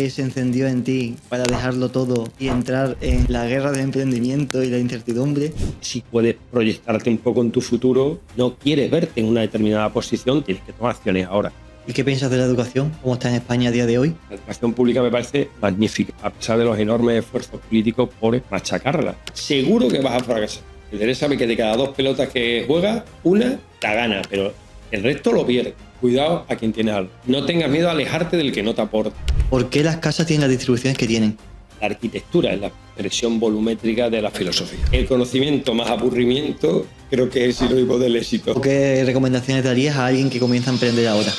¿Qué se encendió en ti para dejarlo todo y entrar en la guerra del emprendimiento y la incertidumbre? Si puedes proyectarte un poco en tu futuro, no quieres verte en una determinada posición, tienes que tomar acciones ahora. ¿Y qué piensas de la educación? ¿Cómo está en España a día de hoy? La educación pública me parece magnífica, a pesar de los enormes esfuerzos políticos por machacarla. Seguro que vas a fracasar. Interésame que de cada 2 pelotas que juegas, una la gana, pero el resto lo pierde. Cuidado a quien tienes algo. No tengas miedo a alejarte del que no te aporta. ¿Por qué las casas tienen las distribuciones que tienen? La arquitectura es la expresión volumétrica de la filosofía. El conocimiento más aburrimiento creo que es sinónimo del éxito. ¿Qué recomendaciones darías a alguien que comienza a emprender ahora?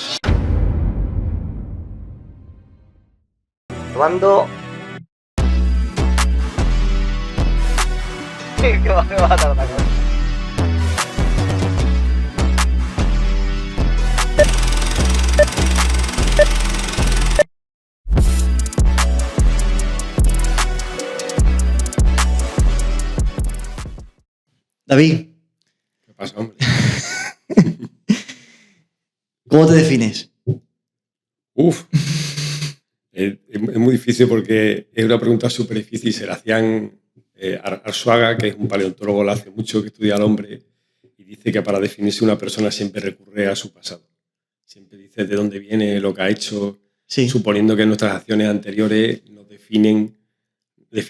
Probando. ¿Qué va a tardar? David, ¿Qué pasa, hombre? ¿cómo te defines? Es muy difícil porque es una pregunta súper difícil. Se la hacían Arzuaga, que es un paleontólogo, lo hace mucho, que estudia al hombre, y dice que para definirse una persona siempre recurre a su pasado. Siempre dice de dónde viene, lo que ha hecho, Sí. suponiendo que nuestras acciones anteriores nos definen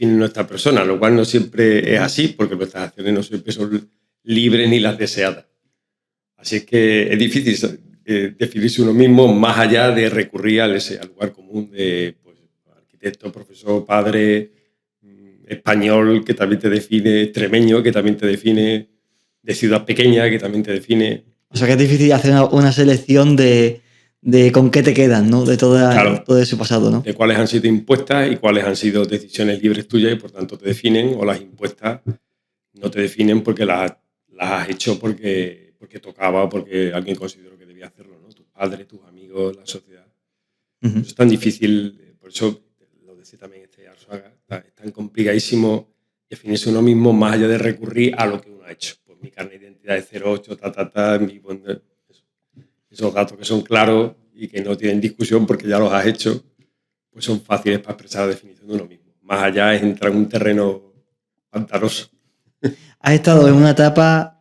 nuestra persona, lo cual no siempre es así, porque nuestras acciones no siempre son libres ni las deseadas. Así es que es difícil definirse uno mismo más allá de recurrir al lugar común de pues, arquitecto, profesor, padre, español, que también te define, extremeño, que también te define, de ciudad pequeña, que también te define. O sea que es difícil hacer una selección de con qué te quedan, ¿no? De todo ese pasado, ¿no? De cuáles han sido impuestas y cuáles han sido decisiones libres tuyas y por tanto te definen, o las impuestas no te definen porque las has hecho porque tocaba o porque alguien consideró que debía hacerlo, ¿no? Tus padres, tus amigos, la sociedad. Uh-huh. Es tan difícil, por eso lo decía también Arzuaga, es tan complicadísimo definirse uno mismo más allá de recurrir a lo que uno ha hecho. Pues mi carnet de identidad es 08, esos datos que son claros y que no tienen discusión porque ya los has hecho, pues son fáciles para expresar la definición de uno mismo. Más allá es entrar en un terreno pantanoso. Has estado en una etapa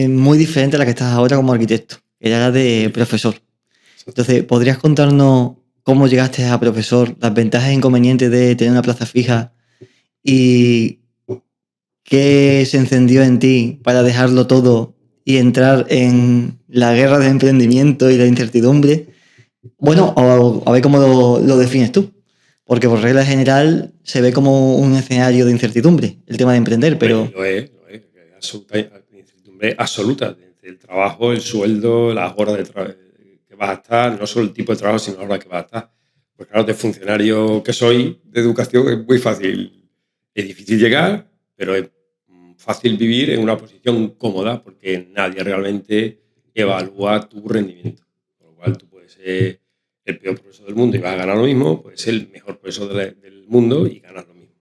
muy diferente a la que estás ahora como arquitecto, que era la de profesor. Entonces, ¿podrías contarnos cómo llegaste a profesor, las ventajas e inconvenientes de tener una plaza fija y qué se encendió en ti para dejarlo todo y entrar en la guerra del emprendimiento y la incertidumbre? Bueno, a ver cómo lo defines tú. Porque por regla general se ve como un escenario de incertidumbre el tema de emprender, pero... Lo es. Incertidumbre absoluta. El trabajo, el sueldo, las horas de trabajo que vas a estar, no solo el tipo de trabajo, sino las horas que vas a estar. Pues claro, de funcionario que soy de educación es muy fácil. Es difícil llegar, pero es fácil vivir en una posición cómoda porque nadie realmente evalúa tu rendimiento. Con lo cual tú puedes ser el peor profesor del mundo y vas a ganar lo mismo, puedes ser el mejor profesor del mundo y ganas lo mismo.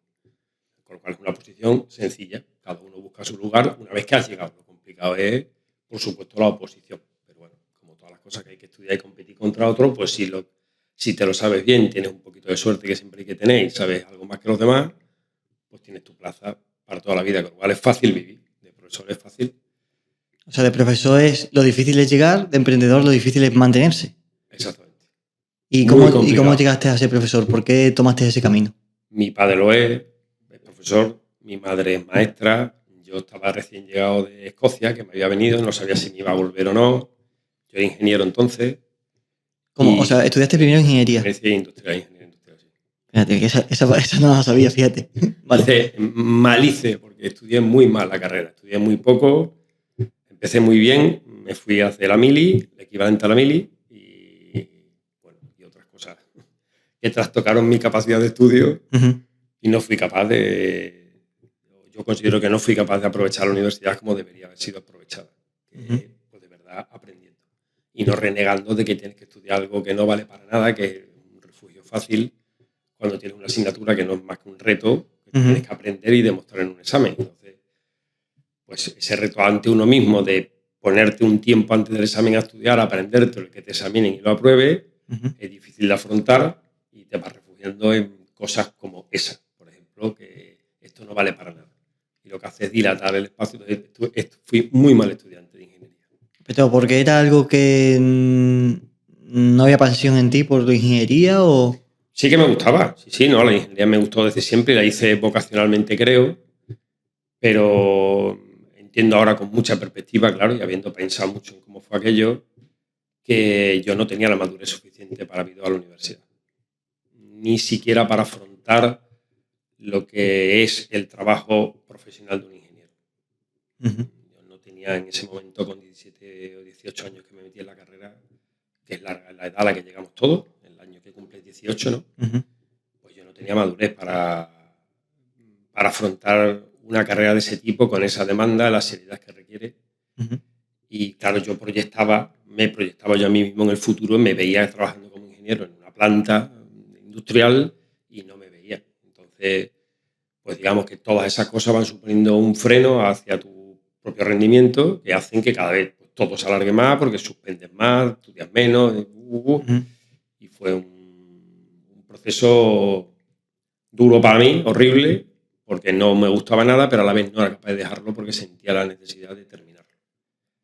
Con lo cual es una posición sencilla. Cada uno busca su lugar una vez que has llegado. Lo complicado es, por supuesto, la oposición. Pero bueno, como todas las cosas que hay que estudiar y competir contra otro, pues si te lo sabes bien, tienes un poquito de suerte que siempre hay que tener y sabes algo más que los demás, pues tienes tu plaza para toda la vida. Con lo cual es fácil vivir. De profesor es fácil. O sea, de profesor lo difícil es llegar, de emprendedor lo difícil es mantenerse. Exactamente. ¿Y cómo llegaste a ser profesor? ¿Por qué tomaste ese camino? Mi padre lo es profesor, mi madre es maestra, yo estaba recién llegado de Escocia, que me había venido, no sabía si me iba a volver o no. Yo era ingeniero entonces. ¿Cómo? O sea, estudiaste primero ingeniería. Ingeniería industrial, sí. Fíjate, que esa no la sabía, fíjate. Vale. Malice, porque estudié muy mal la carrera, estudié muy poco, empecé muy bien, me fui a hacer la mili, el equivalente a la mili, y otras cosas que trastocaron mi capacidad de estudio. Uh-huh. Y no fui capaz yo considero que no fui capaz de aprovechar la universidad como debería haber sido aprovechada. Pues de verdad aprendiendo. Y no renegando de que tienes que estudiar algo que no vale para nada, que es un refugio fácil, cuando tienes una asignatura que no es más que un reto, que tienes que aprender y demostrar en un examen. Entonces, pues ese reto ante uno mismo de ponerte un tiempo antes del examen a estudiar, a aprenderte el que te examinen y lo apruebe, es difícil de afrontar y te vas a refugiar conduciendo en cosas como esa, por ejemplo, que esto no vale para nada. Y lo que hace es dilatar el espacio. Fui muy mal estudiante de ingeniería. Pero porque era algo que no había pasión en ti por la ingeniería o... Sí que me gustaba, sí, no, la ingeniería me gustó desde siempre y la hice vocacionalmente, creo, pero entiendo ahora con mucha perspectiva, claro, y habiendo pensado mucho en cómo fue aquello, que yo no tenía la madurez suficiente para haber ido a la universidad, ni siquiera para afrontar lo que es el trabajo profesional de un ingeniero. Uh-huh. Yo no tenía en ese momento, con 17 o 18 años que me metí en la carrera, que es la edad a la que llegamos todos, el año que cumple 18, ¿no? Uh-huh. Pues yo no tenía madurez para afrontar una carrera de ese tipo con esa demanda, la seriedad que requiere. Uh-huh. Y claro, me proyectaba yo a mí mismo en el futuro, me veía trabajando como ingeniero en una planta industrial y no me veía. Entonces, pues digamos que todas esas cosas van suponiendo un freno hacia tu propio rendimiento que hacen que cada vez pues, todo se alargue más porque suspendes más, estudias menos. Uh-huh. Y fue un proceso duro para mí, horrible, porque no me gustaba nada, pero a la vez no era capaz de dejarlo porque sentía la necesidad de terminarlo.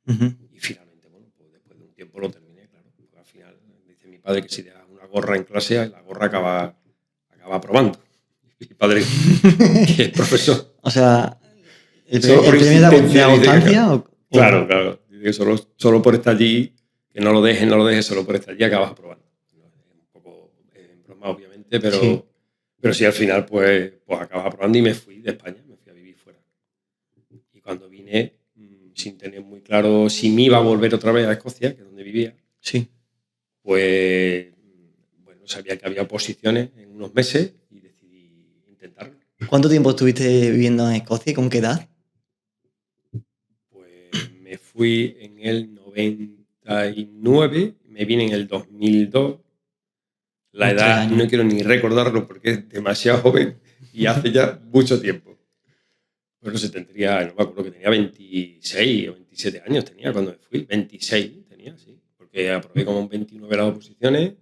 Uh-huh. Y finalmente, bueno, pues después de un tiempo lo terminé, claro. Porque al final dice mi padre que si dejas una gorra en clase, la gorra acaba aprobando. Mi padre, que es profesor. O sea, ¿el Solo por premio de la insistencia dice que constancia o...? claro, claro. Dice que solo por estar allí, que no lo dejes, solo por estar allí acabas aprobando. Es un poco en broma, obviamente, Sí. pero sí al final pues acabas aprobando y me fui de España, me fui a vivir fuera. Y cuando vine, sin tener muy claro si me iba a volver otra vez a Escocia, que es donde vivía, Sí. pues bueno, sabía que había posiciones en unos meses y decidí intentarlo. ¿Cuánto tiempo estuviste viviendo en Escocia y con qué edad? Pues me fui en el 99, me vine en el 2002. La Unos 3 edad años. no quiero ni recordarlo porque es demasiado joven y hace ya mucho tiempo. Pues no sé, no me acuerdo que tenía 26 o 27 años tenía cuando me fui. 26 tenía, sí. Porque aprobé como 29 las oposiciones.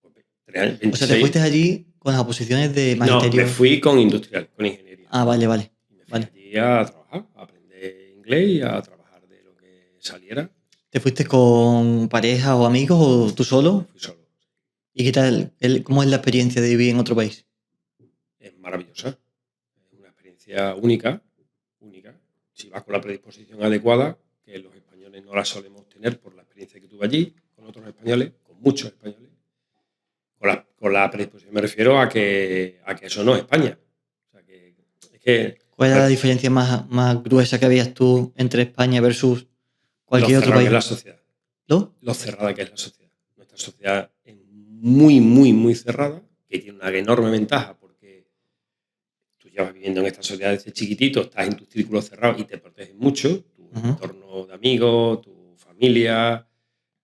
Pues 3 años, O sea, te 26. fuiste allí con las oposiciones de No, me magisterio. fui con industrial, con ingeniería. Ah, vale. Y me fui allí a trabajar, a aprender inglés y a trabajar de lo que saliera. ¿Te fuiste con pareja o amigos o tú Me solo? fui solo. ¿Y qué tal? ¿Cómo es la experiencia de vivir en otro país? Es maravillosa. Es una experiencia única. Si vas con la predisposición adecuada, que los españoles no la solemos tener por la experiencia que tuve allí, con otros españoles, con muchos españoles. Con la predisposición me refiero a que eso no es España. O sea, ¿Cuál era la diferencia más gruesa que habías tú entre España versus cualquier otro país? Que es la sociedad. ¿Lo? Lo cerrada que es la sociedad. Nuestra sociedad es muy, muy, muy cerrada, que tiene una enorme ventaja porque tú llevas viviendo en esta sociedad desde chiquitito, estás en tu círculo cerrado y te proteges mucho, tu entorno de amigos, tu familia,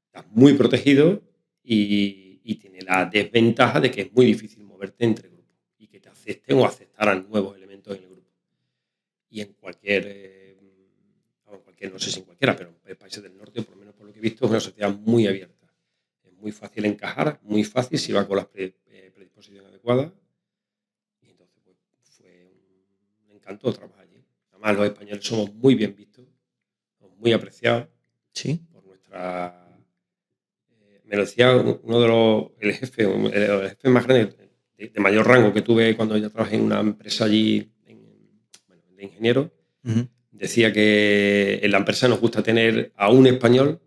estás muy protegido y tiene la desventaja de que es muy difícil moverte entre grupos y que te acepten o aceptaran nuevos elementos en el grupo. Y en no sé si en cualquiera, pero en países del norte, por lo menos por lo que he visto, es una sociedad muy abierta. Es muy fácil encajar, muy fácil si va con las predisposiciones adecuadas. Y entonces pues, fue un encanto trabajar allí. Además, los españoles somos muy bien vistos, somos muy apreciados. Sí. Por nuestra... me lo decía uno de el jefe más grande, de mayor rango que tuve cuando ya trabajé en una empresa allí de ingeniero. Uh-huh. Decía que en la empresa nos gusta tener a un español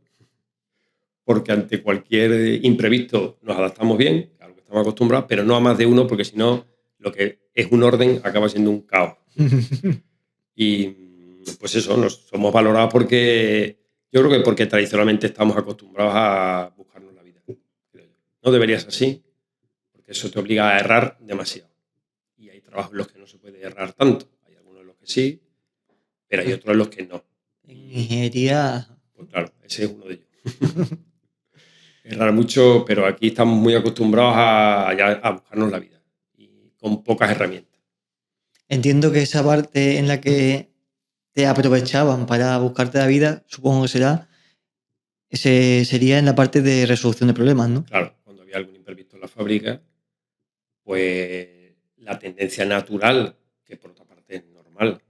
porque ante cualquier imprevisto nos adaptamos bien, a lo que estamos acostumbrados, pero no a más de uno porque si no, lo que es un orden acaba siendo un caos. Y pues eso, somos valorados porque yo creo que porque tradicionalmente estamos acostumbrados a buscarnos la vida. No debería ser así, porque eso te obliga a errar demasiado. Y hay trabajos en los que no se puede errar tanto. Hay algunos en los que sí, pero hay otros en los que no. En ingeniería... Pues claro, ese es uno de ellos. Errar mucho, pero aquí estamos muy acostumbrados a buscarnos la vida y con pocas herramientas. Entiendo que esa parte en la que te aprovechaban para buscarte la vida, supongo que sería en la parte de resolución de problemas, ¿no? Claro, cuando había algún imprevisto en la fábrica, pues la tendencia natural, que por otra parte es normal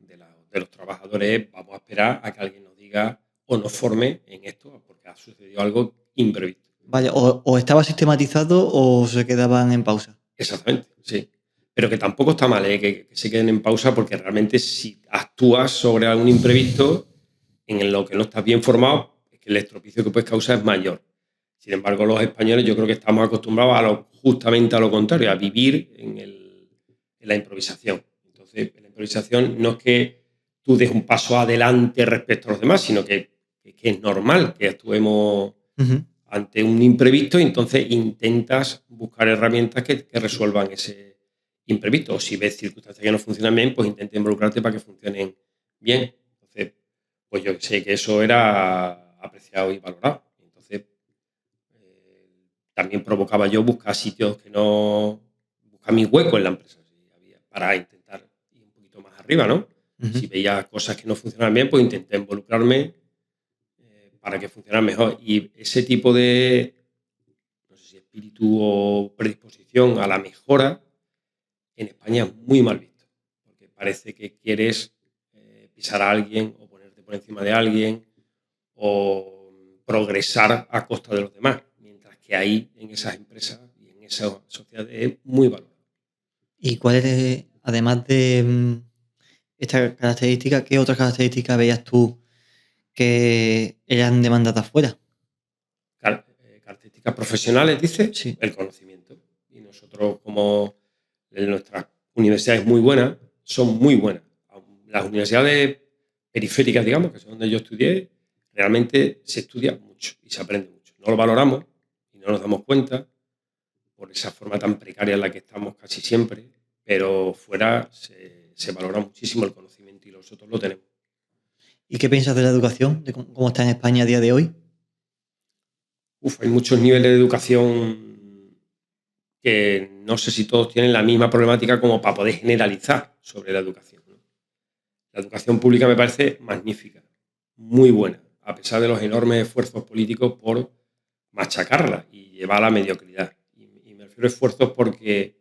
de los trabajadores, es vamos a esperar a que alguien nos diga o nos forme en esto, porque ha sucedido algo imprevisto. Vaya, o estaba sistematizado o se quedaban en pausa. Exactamente, sí. Pero que tampoco está mal, que se queden en pausa, porque realmente si actúas sobre algún imprevisto en lo que no estás bien formado, es que el estropicio que puedes causar es mayor. Sin embargo, los españoles yo creo que estamos acostumbrados justamente a lo contrario, a vivir en la improvisación. Entonces, en la improvisación no es que tú des un paso adelante respecto a los demás, sino que es normal que actuemos Ujú. ante un imprevisto y entonces intentas buscar herramientas que resuelvan ese imprevisto. O si ves circunstancias que no funcionan bien, pues intenta involucrarte para que funcionen bien. Entonces, pues yo sé que eso era apreciado y valorado. Entonces, también provocaba yo buscar sitios que no... buscar mi hueco en la empresa para intentar ir un poquito más arriba, ¿no? Ujú. Si veía cosas que no funcionaban bien, pues intenté involucrarme para que funcionaran mejor. Y ese tipo de, no sé si espíritu o predisposición a la mejora, en España es muy mal visto. Porque parece que quieres pisar a alguien o ponerte por encima de alguien o progresar a costa de los demás. Mientras que ahí, en esas empresas y en esas sociedades, es muy valorado. ¿Y cuál es, además de esta característica, qué otras características veías tú que eran demandadas fuera? Características profesionales, dice, Sí. el conocimiento. Y nosotros, como nuestras universidades muy buenas, son muy buenas. Las universidades periféricas, digamos, que son donde yo estudié, realmente se estudia mucho y se aprende mucho. No lo valoramos y no nos damos cuenta por esa forma tan precaria en la que estamos casi siempre, pero fuera se valora muchísimo el conocimiento y nosotros lo tenemos. ¿Y qué piensas de la educación? ¿De cómo está en España a día de hoy? Hay muchos niveles de educación que no sé si todos tienen la misma problemática como para poder generalizar sobre la educación, ¿no? La educación pública me parece magnífica, muy buena, a pesar de los enormes esfuerzos políticos por machacarla y llevarla a la mediocridad. Y me refiero a esfuerzos porque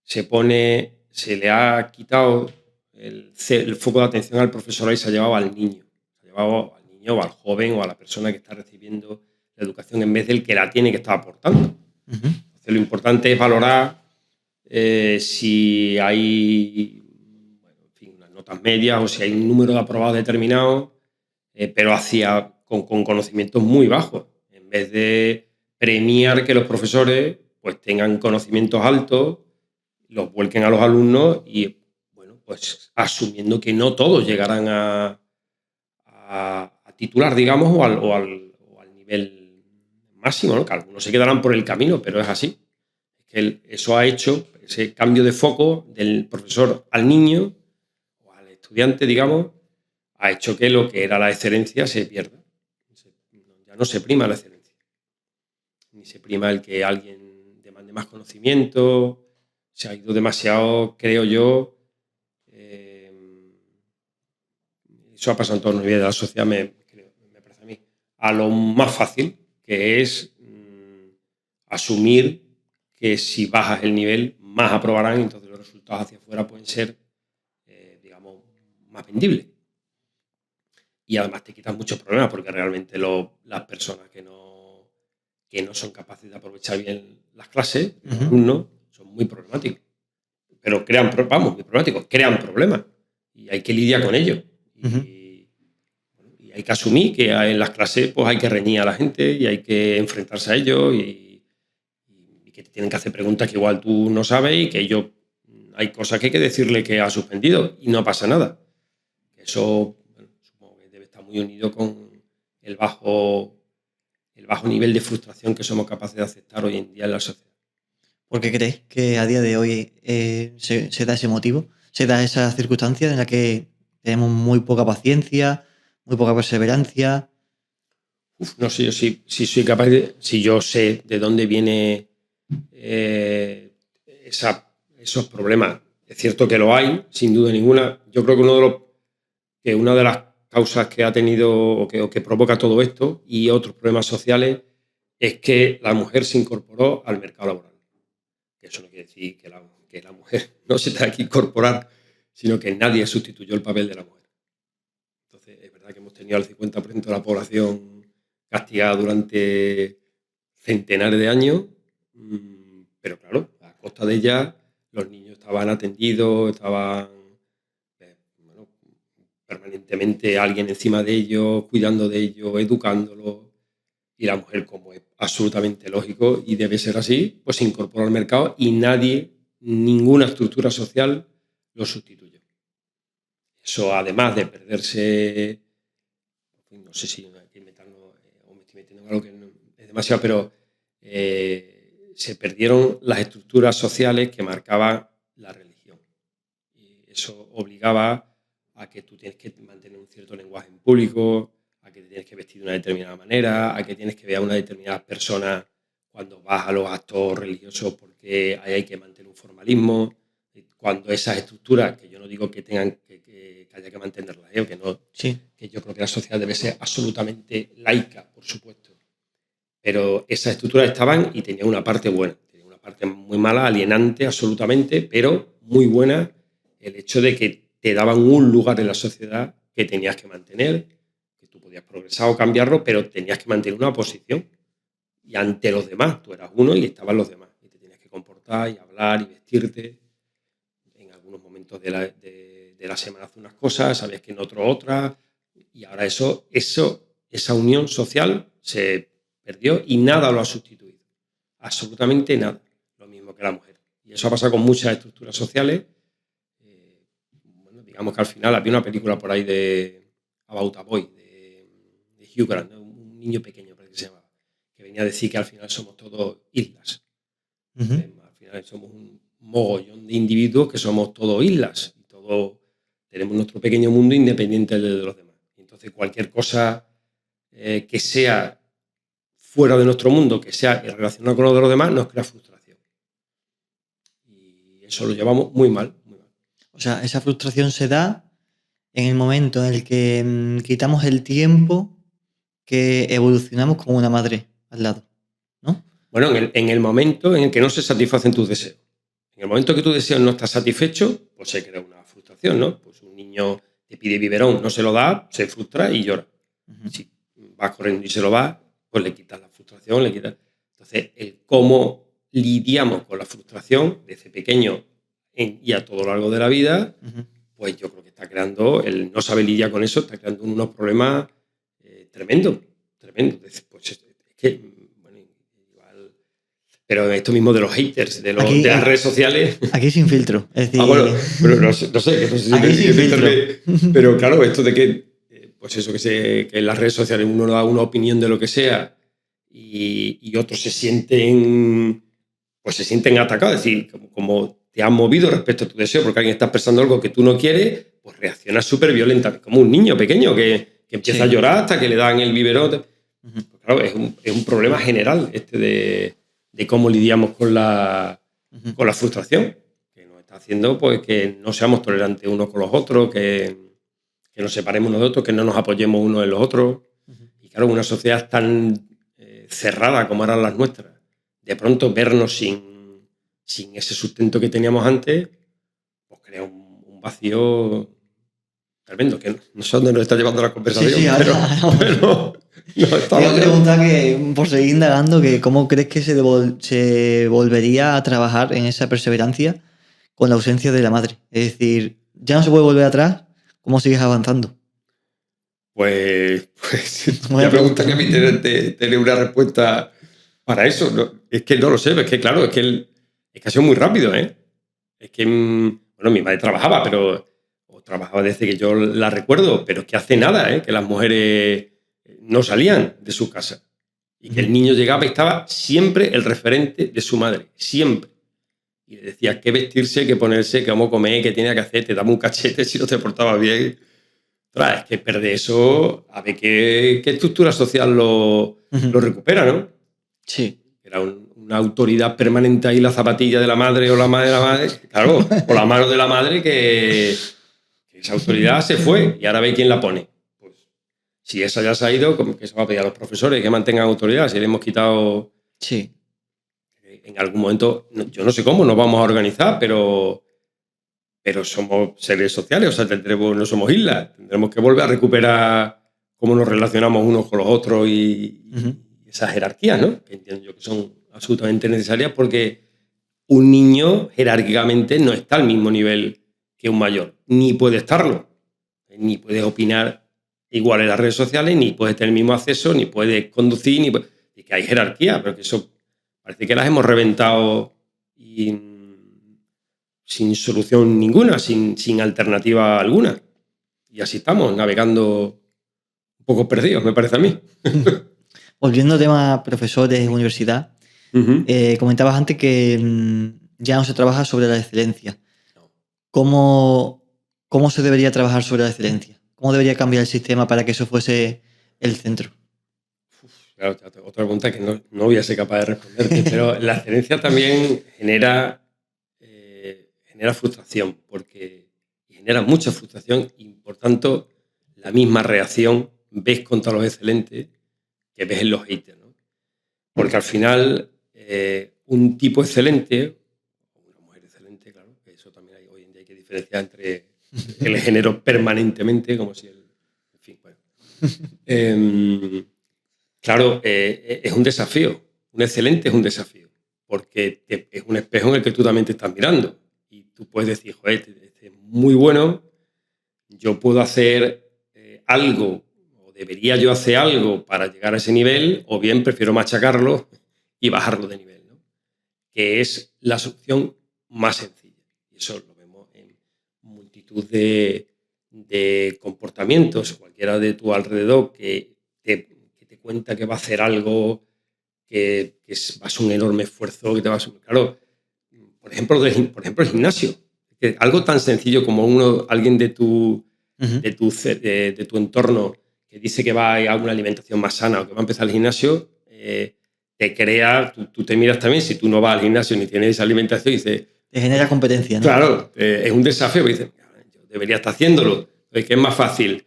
se le ha quitado el foco de atención al profesor y se ha llevado al niño. Se ha llevado al niño o al joven o a la persona que está recibiendo la educación en vez del que la tiene que estar aportando. Ujú. Entonces, lo importante es valorar si hay en fin, unas notas medias o si hay un número de aprobados determinado, pero con conocimientos muy bajos, en vez de premiar que los profesores pues tengan conocimientos altos, los vuelquen a los alumnos y, bueno, pues asumiendo que no todos llegarán a titular, digamos, o al nivel máximo, ¿no? Que algunos se quedarán por el camino, pero es así. Es que eso ha hecho, ese cambio de foco del profesor al niño o al estudiante, digamos, ha hecho que lo que era la excelencia se pierda. Ya no se prima la excelencia, ni se prima el que alguien demande más conocimiento. Se ha ido demasiado, creo yo, eso ha pasado en todos los niveles de la sociedad, me parece a mí, a lo más fácil, que es asumir que si bajas el nivel, más aprobarán y entonces los resultados hacia afuera pueden ser, digamos, más vendibles. Y además te quitas muchos problemas porque realmente las personas que no son capaces de aprovechar bien las clases, los Ujú. alumnos, son muy problemáticos. Pero muy problemáticos, crean problemas y hay que lidiar con ellos. Ujú. Y hay que asumir que en las clases pues hay que reñir a la gente y hay que enfrentarse a ellos y que te tienen que hacer preguntas que igual tú no sabes y que ellos hay cosas que hay que decirle que ha suspendido y no pasa nada. Eso, bueno, supongo que debe estar muy unido con el bajo, el bajo nivel de frustración que somos capaces de aceptar hoy en día en la sociedad. ¿Por qué crees que a día de hoy se da ese motivo? ¿Se da esa circunstancia en la que tenemos muy poca paciencia, muy poca perseverancia? No sé yo si soy capaz si yo sé de dónde viene eh, esos problemas. Es cierto que lo hay, sin duda ninguna. Yo creo que una de las causas que ha tenido o que provoca todo esto y otros problemas sociales es que la mujer se incorporó al mercado laboral. Eso no quiere decir que la mujer no se tenga que incorporar, sino que nadie sustituyó el papel de la mujer. Entonces, es verdad que hemos tenido al 50% de la población castigada durante centenares de años, pero claro, a costa de ella, los niños estaban atendidos, estaban bueno, permanentemente alguien encima de ellos, cuidando de ellos, educándolos. Y la mujer, como es absolutamente lógico y debe ser así, pues se incorpora al mercado y ninguna estructura social lo sustituyó. Eso, además de perderse, no sé si aquí me estoy metiendo en algo que no es demasiado, pero se perdieron las estructuras sociales que marcaban la religión. Y eso obligaba a que tú tienes que mantener un cierto lenguaje en público, a que te tienes que vestir de una determinada manera, a que tienes que ver a una determinada persona cuando vas a los actos religiosos porque ahí hay que mantener un formalismo. Cuando esas estructuras, que yo no digo que tengan que haya que mantenerlas, que no, Sí. que yo creo que la sociedad debe ser absolutamente laica, por supuesto. Pero esas estructuras estaban y tenían una parte buena, tenía una parte muy mala, alienante absolutamente, pero muy buena el hecho de que te daban un lugar en la sociedad que tenías que mantener, que tú podías progresar o cambiarlo, pero tenías que mantener una posición. Y ante los demás, tú eras uno y estaban los demás. Y te tenías que comportar y hablar y vestirte. En algunos momentos de la semana hacer unas cosas, sabías que en otro otras. Y ahora esa unión social se perdió y nada lo ha sustituido. Absolutamente nada. Lo mismo que la mujer. Y eso ha pasado con muchas estructuras sociales. Bueno, digamos que al final había una película por ahí de About a Boy, de Hugh Grant, un niño pequeño, parece que se llamaba, que venía a decir que al final somos todos islas. Al final somos un mogollón de individuos que somos todos islas. Y todos tenemos nuestro pequeño mundo independiente de los demás. Entonces, cualquier cosa que sea fuera de nuestro mundo, que sea relacionado con lo de los demás, nos crea frustración. Y eso lo llevamos muy mal, muy mal. O sea, esa frustración se da en el momento en el que quitamos el tiempo que evolucionamos como una madre al lado, ¿no? Bueno, en el momento en el que no se satisfacen tus deseos. En el momento que tu deseo no está satisfecho, pues se crea una frustración, ¿no? Pues un niño te pide biberón, no se lo da, se frustra y llora. Uh-huh. Si vas corriendo y se lo va, pues le quitas la frustración, le quitas. Entonces, el cómo lidiamos con la frustración desde pequeño y a todo lo largo de la vida, Uh-huh. pues yo creo que está creando, el no saber lidiar con eso, está creando unos problemas tremendos. Pues es que, bueno, igual. Pero esto mismo de los haters, de las redes sociales. Aquí sin filtro. Es decir, bueno, pero no sé si aquí sin filtro. Pero claro, esto de que, pues eso, que en las redes sociales uno da una opinión de lo que sea y otros se sienten atacados, es decir, como te han movido respecto a tu deseo porque alguien está expresando algo que tú no quieres, pues reaccionas súper violentamente, como un niño pequeño que empieza a llorar hasta que le dan el biberón. Pues claro, es un problema general de cómo lidiamos con la frustración, que nos está haciendo pues que no seamos tolerantes unos con los otros, que nos separemos unos de otros, que no nos apoyemos unos en los otros. Y claro, una sociedad tan cerrada como eran las nuestras, de pronto vernos sin ese sustento que teníamos antes, pues crea un vacío tremendo, que no sé dónde nos está llevando la conversación. Sí, pero te voy a preguntar, que por seguir indagando, que cómo crees que se volvería a trabajar en esa perseverancia con la ausencia de la madre. Es decir, ya no se puede volver atrás. ¿Cómo sigues avanzando? Pues ya me gustaría a mí tener una respuesta para eso. No, es que no lo sé, es que claro, es que ha sido muy rápido, ¿eh? Es que, bueno, mi madre trabajaba, trabajaba desde que yo la recuerdo, pero es que hace nada, ¿eh? Que las mujeres no salían de su casa y que el niño llegaba y estaba siempre el referente de su madre, siempre. Y le decía qué vestirse, qué ponerse, qué cómo comer, qué tenía que hacer, te daba un cachete si no te portabas bien. Es que perder eso, a ver qué estructura social lo recupera, ¿no? Sí. Era una autoridad permanente ahí, la zapatilla de la madre o la madre de la madre, claro, o la mano de la madre, que esa autoridad se fue y ahora ve quién la pone. Pues si esa ya se ha ido, ¿qué se va a pedir a los profesores? Que mantengan autoridad, si le hemos quitado... Sí. en algún momento, yo no sé cómo nos vamos a organizar, pero somos seres sociales, o sea, no somos islas. Tendremos que volver a recuperar cómo nos relacionamos unos con los otros y esas jerarquías, ¿no? Que entiendo yo que son absolutamente necesarias porque un niño jerárquicamente no está al mismo nivel que un mayor, ni puede estarlo, ni puede opinar igual en las redes sociales, ni puede tener el mismo acceso, ni puede conducir, y que hay jerarquía, pero que eso parece que las hemos reventado sin solución ninguna, sin alternativa alguna. Y así estamos, navegando un poco perdidos, me parece a mí. Volviendo al tema profesores, universidad, comentabas antes que ya no se trabaja sobre la excelencia. ¿Cómo se debería trabajar sobre la excelencia? ¿Cómo debería cambiar el sistema para que eso fuese el centro? Claro, otra pregunta que no voy a ser capaz de responderte, pero la excelencia también genera frustración, porque genera mucha frustración y, por tanto, la misma reacción ves contra los excelentes que ves en los haters, ¿no? Porque al final, un tipo excelente, una mujer excelente, claro, que eso también hoy en día hay que diferenciar entre el género permanentemente, como si en fin, bueno. Claro, es un desafío. Un excelente es un desafío, porque es un espejo en el que tú también te estás mirando. Y tú puedes decir, joder, este es muy bueno, yo puedo hacer algo, o debería yo hacer algo para llegar a ese nivel, o bien prefiero machacarlo y bajarlo de nivel, ¿no? Que es la solución más sencilla. Y eso lo vemos en multitud de comportamientos, cualquiera de tu alrededor que te cuenta que va a hacer algo, que va a ser un enorme esfuerzo, que te va a ser, claro, por ejemplo, el gimnasio. Que algo tan sencillo como alguien de tu entorno que dice que va a una alimentación más sana o que va a empezar el gimnasio, te crea, tú te miras también, si tú no vas al gimnasio ni tienes esa alimentación, y dices... Te genera competencia, ¿no? Claro, es un desafío, porque dices, yo debería estar haciéndolo. Es que es más fácil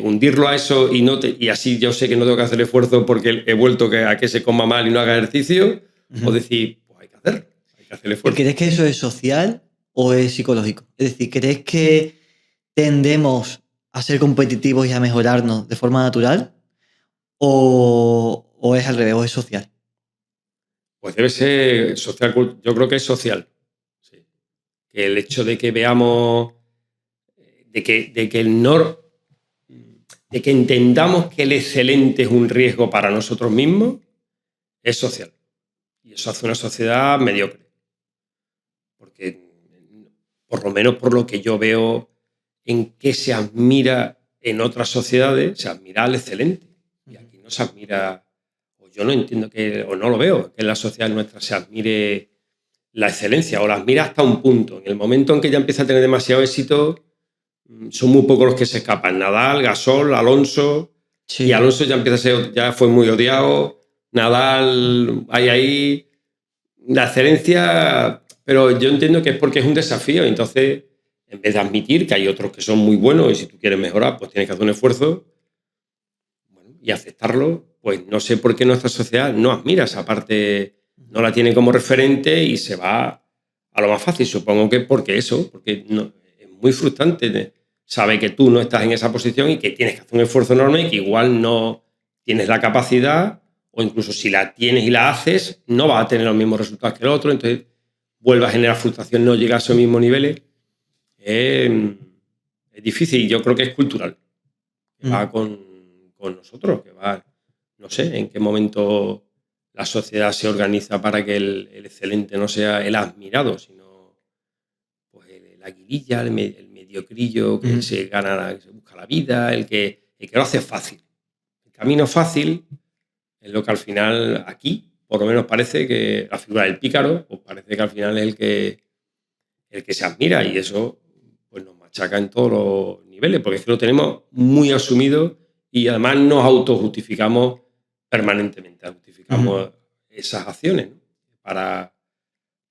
hundirlo a eso y así yo sé que no tengo que hacer esfuerzo porque he vuelto a que se coma mal y no haga ejercicio, o decir, pues hay que hacer el esfuerzo. ¿Crees que eso es social o es psicológico? Es decir, ¿crees que tendemos a ser competitivos y a mejorarnos de forma natural o es al revés, o es social? Pues debe ser social, yo creo que es social. Sí. Que el hecho de que veamos, de que entendamos que el excelente es un riesgo para nosotros mismos, es social. Y eso hace una sociedad mediocre. Porque, por lo menos por lo que yo veo en qué se admira en otras sociedades, se admira al excelente. Y aquí no se admira, o yo no entiendo o no lo veo, que en la sociedad nuestra se admire la excelencia, o la admira hasta un punto. En el momento en que ya empieza a tener demasiado éxito, son muy pocos los que se escapan. Nadal, Gasol, Alonso, sí. Y Alonso ya fue muy odiado. Nadal, hay ahí la excelencia, pero yo entiendo que es porque es un desafío. Entonces, en vez de admitir que hay otros que son muy buenos y si tú quieres mejorar, pues tienes que hacer un esfuerzo, bueno, y aceptarlo, pues no sé por qué nuestra sociedad no admira esa parte, no la tiene como referente y se va a lo más fácil. Supongo que porque es muy frustrante. Sabe que tú no estás en esa posición y que tienes que hacer un esfuerzo enorme y que igual no tienes la capacidad, o incluso si la tienes y la haces, no vas a tener los mismos resultados que el otro, entonces vuelve a generar frustración, no llega a esos mismos niveles. Es difícil y yo creo que es cultural. Que va con nosotros, que va, no sé en qué momento la sociedad se organiza para que el excelente no sea el admirado, sino pues la guirilla, el mediocrillo que se gana, que se busca la vida, el que lo hace fácil. El camino fácil es lo que al final aquí, por lo menos parece que la figura del pícaro, pues parece que al final es el que se admira, y eso pues nos machaca en todos los niveles, porque es que lo tenemos muy asumido y además nos autojustificamos permanentemente, justificamos esas acciones, ¿no? Para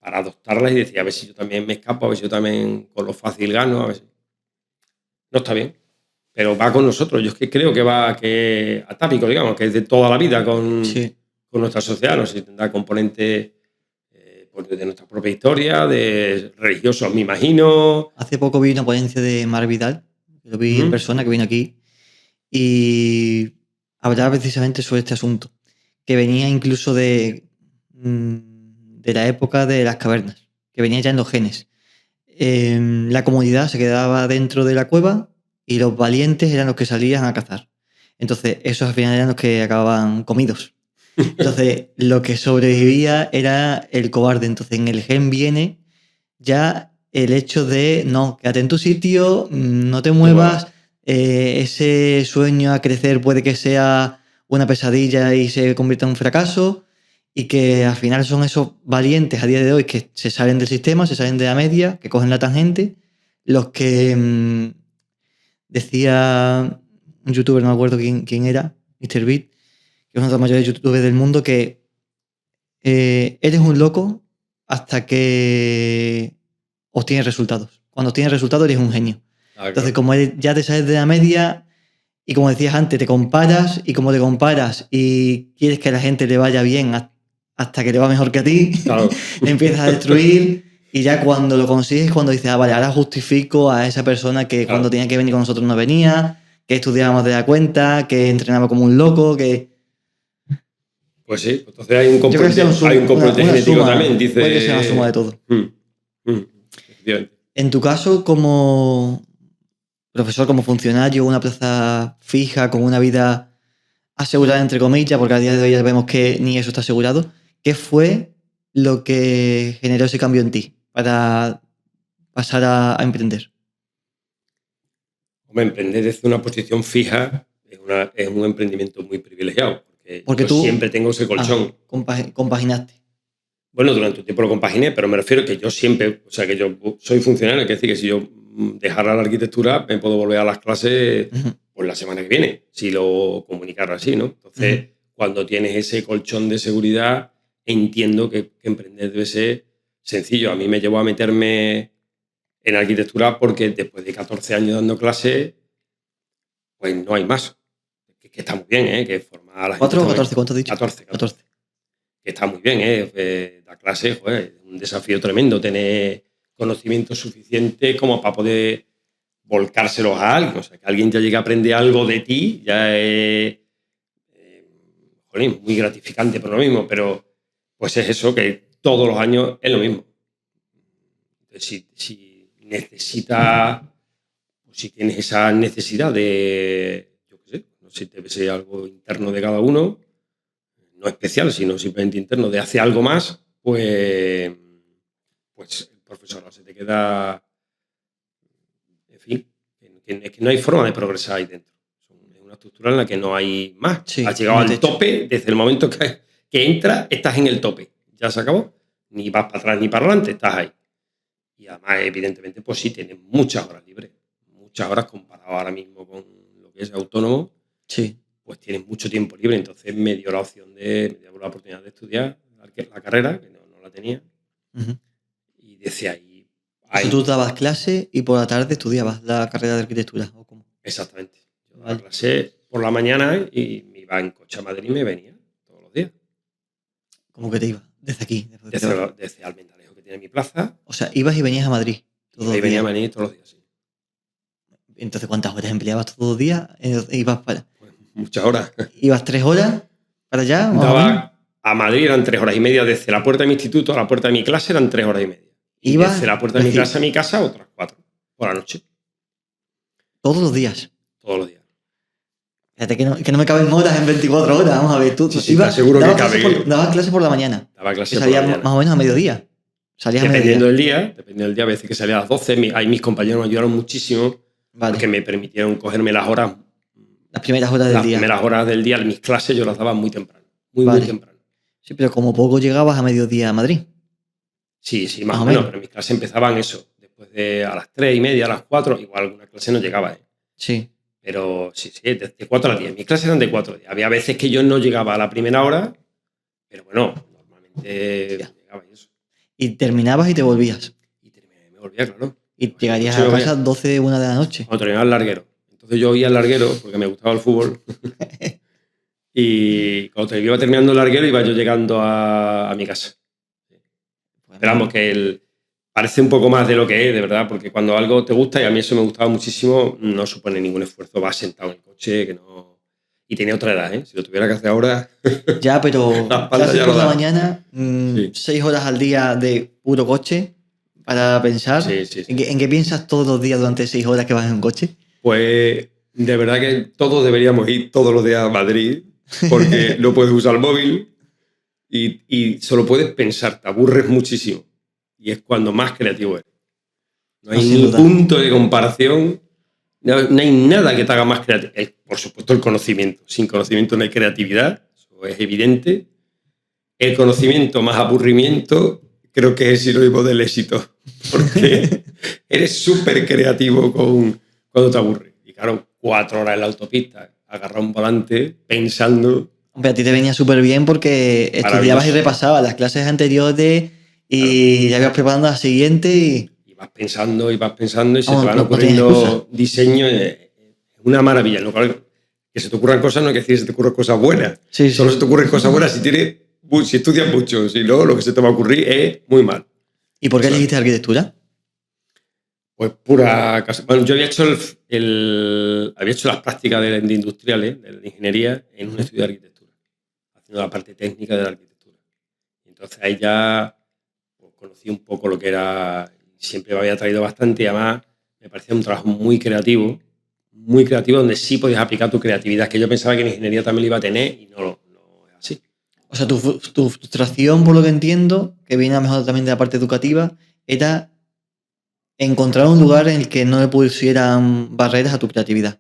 adoptarlas y decir, a ver si yo también me escapo, a ver si yo también con lo fácil gano, a ver si... No está bien, pero va con nosotros. Yo es que creo que atávico, digamos, que es de toda la vida con nuestra sociedad. No sé si tendrá componente pues, de nuestra propia historia, de religiosos, me imagino. Hace poco vi una ponencia de Mar Vidal, lo vi en persona, que vino aquí, y hablaba precisamente sobre este asunto, que venía incluso de la época de las cavernas, que venía ya en los genes. La comunidad se quedaba dentro de la cueva y los valientes eran los que salían a cazar. Entonces, esos al final eran los que acababan comidos. Entonces, lo que sobrevivía era el cobarde. Entonces, en el gen viene ya el hecho de, no, quédate en tu sitio, no te muevas, ese sueño a crecer puede que sea una pesadilla y se convierta en un fracaso, y que al final son esos valientes a día de hoy que se salen del sistema, se salen de la media, que cogen la tangente, los que decía un youtuber, no me acuerdo quién era, MrBeat, que es uno de los mayores youtubers del mundo, que eres un loco hasta que obtienes resultados. Cuando obtienes resultados eres un genio. Entonces, como ya te sales de la media y como decías antes, te comparas, y como te comparas y quieres que a la gente le vaya bien hasta que le va mejor que a ti, Claro. empiezas a destruir, y ya cuando lo consigues, cuando dices, vale, ahora justifico a esa persona que cuando tenía que venir con nosotros no venía, que estudiaba más de la cuenta, que entrenaba como un loco, que... Pues sí, entonces hay un componente, genético suma, también, dice... Puede que sea una suma de todo. En tu caso, como profesor, como funcionario, una plaza fija, con una vida asegurada, entre comillas, porque a día de hoy ya vemos que ni eso está asegurado, ¿qué fue lo que generó ese cambio en ti para pasar a emprender? Hombre, emprender desde una posición fija es un emprendimiento muy privilegiado, porque yo tú siempre tengo ese colchón. Compaginaste. Bueno, durante un tiempo lo compaginé, pero me refiero que yo siempre, o sea, que yo soy funcionario, que decir que si yo dejara la arquitectura, me puedo volver a las clases pues la semana que viene, si lo comunicara así, ¿no? Entonces, cuando tienes ese colchón de seguridad, entiendo que emprender debe ser sencillo. A mí me llevó a meterme en arquitectura porque después de 14 años dando clases, pues no hay más. Que está muy bien, ¿eh? Que formar a la gente... ¿4 o 14? ¿Cuánto has dicho? 14. Que está muy bien, ¿eh? La clase, joder, es un desafío tremendo tener conocimiento suficiente como para poder volcárselos a alguien. O sea, que alguien ya llegue a aprender algo de ti, ya es muy gratificante por lo mismo, pero pues es eso, que todos los años es lo mismo. Entonces, si necesitas, si tienes esa necesidad de, yo qué sé, no sé, debe ser algo interno de cada uno, no especial, sino simplemente interno, de hacer algo más, pues el profesorado se te queda, en fin, que no hay forma de progresar ahí dentro. Es una estructura en la que no hay más. Sí, has llegado al tope, desde el momento que entras, estás en el tope. Ya se acabó. Ni vas para atrás ni para adelante, estás ahí. Y además, evidentemente, pues sí, tienes muchas horas libres. Muchas horas comparado ahora mismo con lo que es autónomo. Sí. Pues tienes mucho tiempo libre. Entonces me dio la oportunidad de estudiar la carrera, que no la tenía. Y decía ahí... Tú dabas clase y por la tarde estudiabas la carrera de arquitectura, ¿o cómo? Exactamente. Yo daba clase por la mañana y me iba en coche a Madrid y me venía todos los días. ¿Cómo que te ibas? Desde aquí. Desde Almendralejo, que tiene mi plaza. O sea, ibas y venías a Madrid todos los días. Venía a Madrid todos los días, sí. Entonces, ¿cuántas horas empleabas todos los días? ¿Ibas para...? Pues muchas horas. ¿Ibas 3 horas para allá? Daba a Madrid eran 3 horas y media. Desde la puerta de mi instituto a la puerta de mi clase eran 3 horas y media. Y desde la puerta de mi clase a mi casa otras 4 por la noche. ¿Todos los días? Todos los días. Fíjate que no me caben horas en 24 horas. Vamos a ver, tú sí, ibas, seguro que cabe. Dabas clase por la mañana. Daba clase por la mañana. Más o menos a mediodía. Dependiendo del día, a veces que salía a las 12. Ahí mis compañeros me ayudaron muchísimo. Vale. Porque me permitieron cogerme las horas. Las primeras horas del día. Las primeras horas del día, mis clases yo las daba muy temprano. Muy temprano. Sí, pero como poco llegabas a mediodía a Madrid. Sí, más o menos. Pero mis clases empezaban eso. Después de a las 3:30, a las 4. Igual alguna clase no llegaba, ¿eh? Sí. Pero sí, de 4 a las 10. Mis clases eran de 4 a 10. Había veces que yo no llegaba a la primera hora, pero bueno, normalmente llegaba y eso. ¿Y terminabas y te volvías? Y me volvía, claro. ¿Y llegarías a casa 12, 1 de la noche? Cuando terminaba el larguero. Entonces yo oía el larguero porque me gustaba el fútbol. Y cuando iba terminando el larguero iba yo llegando a mi casa. Pues Pero vamos, que parece un poco más de lo que es, de verdad, porque cuando algo te gusta, y a mí eso me gustaba muchísimo, no supone ningún esfuerzo, vas sentado en el coche, que no... Y tenía otra edad, ¿eh? Si lo tuviera que hacer ahora... Ya, pero La espalda clases ya por no la da. mañana, Sí. 6 horas al día de puro coche para pensar. Sí, sí, sí. ¿En qué piensas todos los días durante 6 horas que vas en un coche? Pues de verdad que todos deberíamos ir todos los días a Madrid, porque no puedes usar el móvil y solo puedes pensar, te aburres muchísimo. Y es cuando más creativo eres. No hay No, sin ni duda. punto de comparación, no hay nada que te haga más creativo. Por supuesto, el conocimiento. Sin conocimiento no hay creatividad, eso es evidente. El conocimiento más aburrimiento creo que es sinónimo del éxito, porque eres súper creativo cuando te aburres. Y claro, 4 horas en la autopista, agarrar un volante pensando... Hombre, a ti te venía súper bien porque estudiabas y repasabas las clases anteriores y ya ibas preparando la siguiente y... Y vas pensando y se Vamos, te van no tenías ocurriendo diseños. Es una maravilla. ¿No? Que se te ocurran cosas no hay que decir que se te ocurran cosas buenas. Sí, Solo sí. se te ocurren cosas buenas si estudias mucho. Si no, lo que se te va a ocurrir es muy mal. ¿Y por qué O sea, elegiste arquitectura? Pues pura... Bueno, yo había hecho había hecho las prácticas de industriales, de ingeniería, en un estudio de arquitectura, haciendo la parte técnica de la arquitectura. Entonces ahí ya pues, conocí un poco lo que era, siempre me había traído bastante y además me parecía un trabajo muy creativo, donde sí podías aplicar tu creatividad, que yo pensaba que en ingeniería también lo iba a tener y no es así. O sea, tu frustración, por lo que entiendo, que viene a lo mejor también de la parte educativa, era encontrar un lugar en el que no le pusieran barreras a tu creatividad.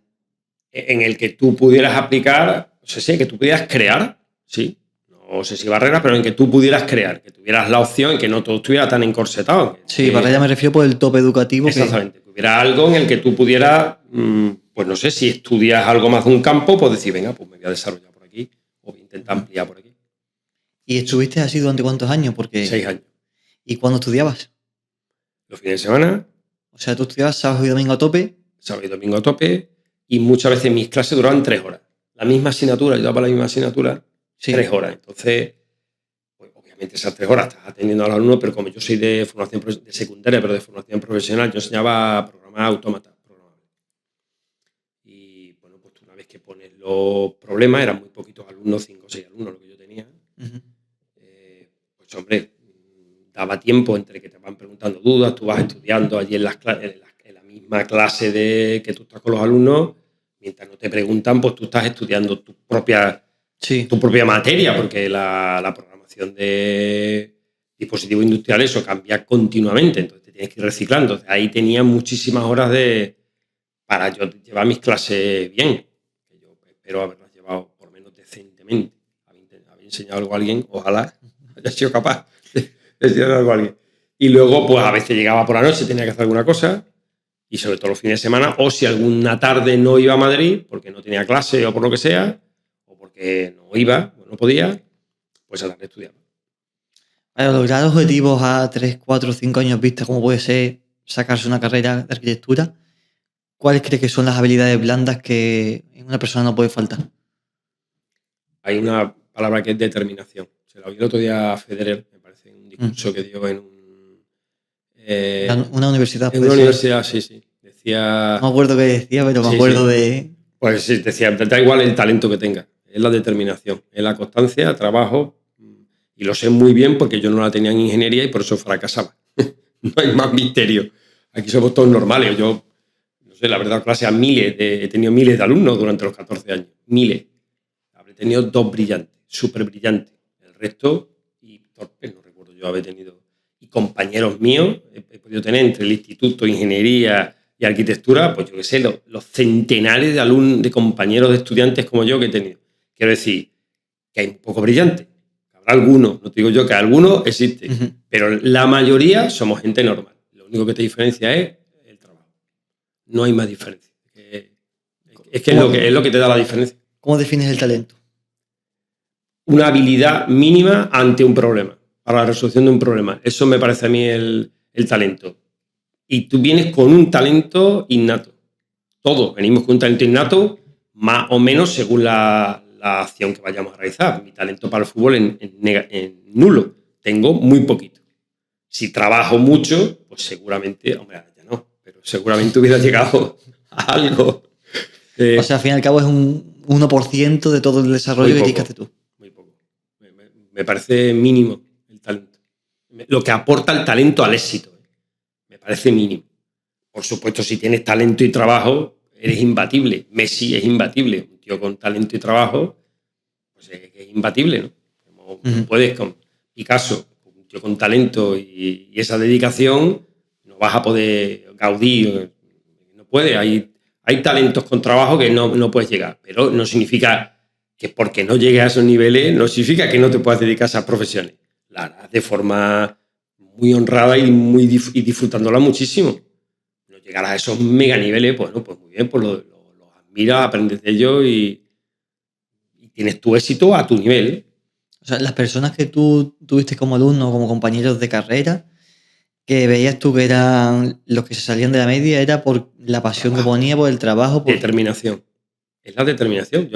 En el que tú pudieras aplicar, o sea, sí, que tú pudieras crear, sí, no sé si barreras, pero en que tú pudieras crear, que tuvieras la opción, que no todo estuviera tan encorsetado. Sí, barrera me refiero por el tope educativo. Exactamente, que hubiera algo en el que tú pudieras, pues no sé, si estudias algo más de un campo, pues decir, venga, pues me voy a desarrollar por aquí, o voy a intentar ampliar por aquí. ¿Y estuviste así durante cuántos años? Porque... 6 años. ¿Y cuándo estudiabas? Los fines de semana, O sea, tú estudiabas sábado y domingo a tope. sábado y domingo a tope, y muchas veces mis clases duraban 3 horas. La misma asignatura, yo daba la misma asignatura, Sí. 3 horas. Entonces, pues, obviamente esas 3 horas estás atendiendo a los alumnos, pero como yo soy de formación de secundaria, pero de formación profesional, yo enseñaba a programar autómatas. Y bueno, pues una vez que pones los problemas, eran muy poquitos alumnos, 5 o 6 alumnos lo que yo tenía. Pues hombre, daba tiempo entre que te van preguntando dudas, tú vas estudiando allí en la misma clase que tú estás con los alumnos, mientras no te preguntan, pues tú estás estudiando tu propia materia, porque la programación de dispositivos industriales eso cambia continuamente, entonces te tienes que ir reciclando. Entonces, ahí tenía muchísimas horas para yo llevar mis clases bien, que yo espero haberlas llevado por lo menos decentemente. Haber enseñado algo a alguien, ojalá haya sido capaz de enseñar algo a alguien. Y luego, pues a veces llegaba por la noche, tenía que hacer alguna cosa, y sobre todo los fines de semana, o si alguna tarde no iba a Madrid, porque no tenía clase o por lo que sea, o porque no iba, o no podía, pues a la tarde estudiaba. Para lograr objetivos a 3, 4, 5 años vista, como puede ser sacarse una carrera de arquitectura, ¿cuáles crees que son las habilidades blandas que en una persona no puede faltar? Hay una palabra que es determinación. Se la oí el otro día a Federer, me parece, un discurso que dio en una universidad. En una universidad, sí. Decía... No me acuerdo qué decía, pero me acuerdo de... Pues sí, decía, da igual el talento que tenga, es la determinación, es la constancia, trabajo, y lo sé muy bien porque yo no la tenía en ingeniería y por eso fracasaba. No hay más misterio. Aquí somos todos normales. Yo, no sé, la verdad, clase a he tenido miles de alumnos durante los 14 años. Miles. Habré tenido 2 brillantes, súper brillantes. El resto, y torpes, no recuerdo yo haber tenido. Y compañeros míos, he podido tener entre el instituto, ingeniería y arquitectura, pues yo qué sé, los centenares de alumnos, de compañeros, de estudiantes como yo que he tenido. Quiero decir, que hay un poco brillantes. Habrá algunos, no te digo yo que algunos existen, pero la mayoría somos gente normal. Lo único que te diferencia es el trabajo. No hay más diferencia. Es lo que te da la diferencia. ¿Cómo defines el talento? Una habilidad mínima ante un problema, para la resolución de un problema. Eso me parece a mí el talento. Y tú vienes con un talento innato. Todos venimos con un talento innato, más o menos según la acción que vayamos a realizar. Mi talento para el fútbol es nulo. Tengo muy poquito. Si trabajo mucho, pues seguramente, hombre, ya no, pero seguramente hubiera llegado a algo. O sea, al fin y al cabo es un 1% de todo el desarrollo que tienes que hacer tú. Muy poco. Me parece mínimo el talento. Lo que aporta el talento al éxito, me parece mínimo. Por supuesto, si tienes talento y trabajo, eres imbatible. Messi es imbatible. Un tío con talento y trabajo, pues es imbatible, ¿no? Como puedes con Picasso, un tío con talento y esa dedicación, no vas a poder Gaudí, no puedes. Hay talentos con trabajo que no puedes llegar, pero no significa que porque no llegues a esos niveles, no significa que no te puedas dedicar a esas profesiones. La harás de forma muy honrada y disfrutándola muchísimo. No llegarás a esos mega niveles, bueno, pues muy bien, pues los admiras, aprendes de ellos y tienes tu éxito a tu nivel. O sea, las personas que tú tuviste como alumno, como compañeros de carrera, que veías tú que eran los que se salían de la media, era por la pasión que ponía, por el trabajo. Determinación. Es la determinación.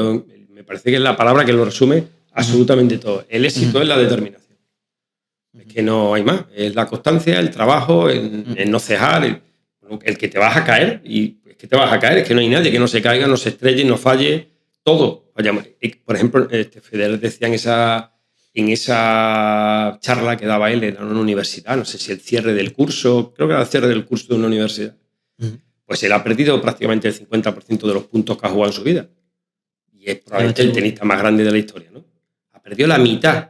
Me parece que es la palabra que lo resume absolutamente todo. El éxito es la determinación. Es que no hay más. Es la constancia, el trabajo, el no cejar, el que te vas a caer. Y es que te vas a caer, es que no hay nadie que no se caiga, no se estrelle, no falle. Todo. Por ejemplo, Federer decía en esa charla que daba él en una universidad, no sé si el cierre del curso, creo que era el cierre del curso de una universidad, pues él ha perdido prácticamente el 50% de los puntos que ha jugado en su vida. Y es probablemente el tenista más grande de la historia, ¿no? Ha perdido la mitad.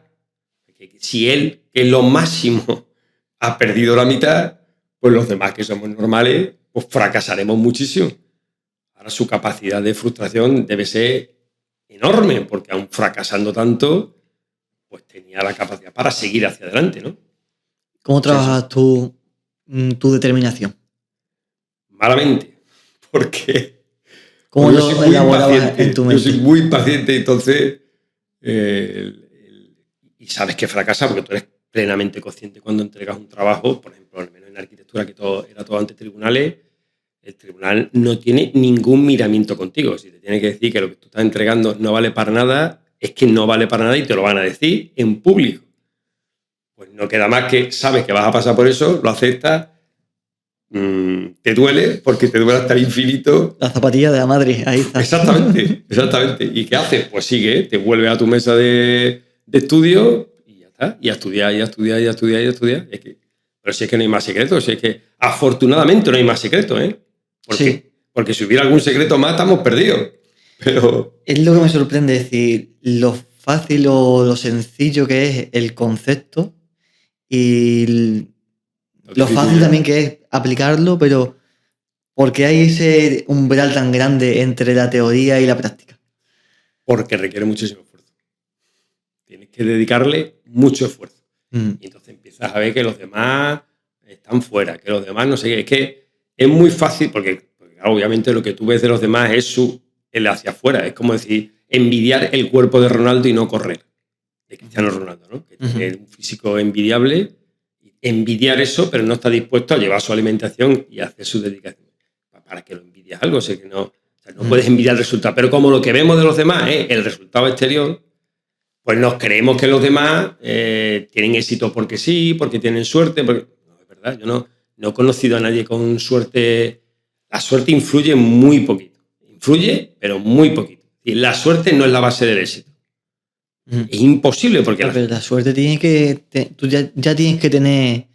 Si él, que es lo máximo, ha perdido la mitad, pues los demás que somos normales, pues fracasaremos muchísimo. Ahora su capacidad de frustración debe ser enorme, porque aún fracasando tanto, pues tenía la capacidad para seguir hacia adelante, ¿no? ¿Cómo trabajas tu determinación? Malamente, porque ¿Cómo lo elaborabas en tu mente? Yo soy muy impaciente, entonces y sabes que fracasa porque tú eres plenamente consciente cuando entregas un trabajo, por ejemplo, al menos en arquitectura, que era todo ante tribunales, el tribunal no tiene ningún miramiento contigo. Si te tiene que decir que lo que tú estás entregando no vale para nada, es que no vale para nada y te lo van a decir en público. Pues no queda más que sabes que vas a pasar por eso, lo aceptas, te duele porque te duele hasta el infinito. La zapatilla de la madre, ahí está. Exactamente. ¿Y qué haces? Pues sigue, te vuelves a tu mesa de estudio y ya está. Y a estudiar. Es que, pero si es que no hay más secretos, si es que afortunadamente no hay más secretos, ¿eh? Porque si hubiera algún secreto más, estamos perdidos. Pero es lo que me sorprende, es decir, lo fácil o lo sencillo que es el concepto y lo fácil también que es aplicarlo, pero ¿por qué hay ese umbral tan grande entre la teoría y la práctica? Porque requiere muchísimo esfuerzo. Tienes que dedicarle mucho esfuerzo. Y entonces empiezas a ver que los demás están fuera, que los demás no sé qué. Es que es muy fácil, porque obviamente lo que tú ves de los demás es el hacia afuera. Es como decir, envidiar el cuerpo de Ronaldo y no correr. De Cristiano Ronaldo, ¿no? Que tiene un físico envidiable. Envidiar eso, pero no está dispuesto a llevar su alimentación y a hacer su dedicación. ¿Para que lo envidias algo? O sea, que no puedes envidiar el resultado. Pero como lo que vemos de los demás es el resultado exterior, pues nos creemos que los demás tienen éxito porque sí, porque tienen suerte. No, es verdad, yo no he conocido a nadie con suerte. La suerte influye muy poquito. Influye, pero muy poquito. Y la suerte no es la base del éxito. Es imposible porque... Pero la suerte tiene que... Tú ya tienes que tener...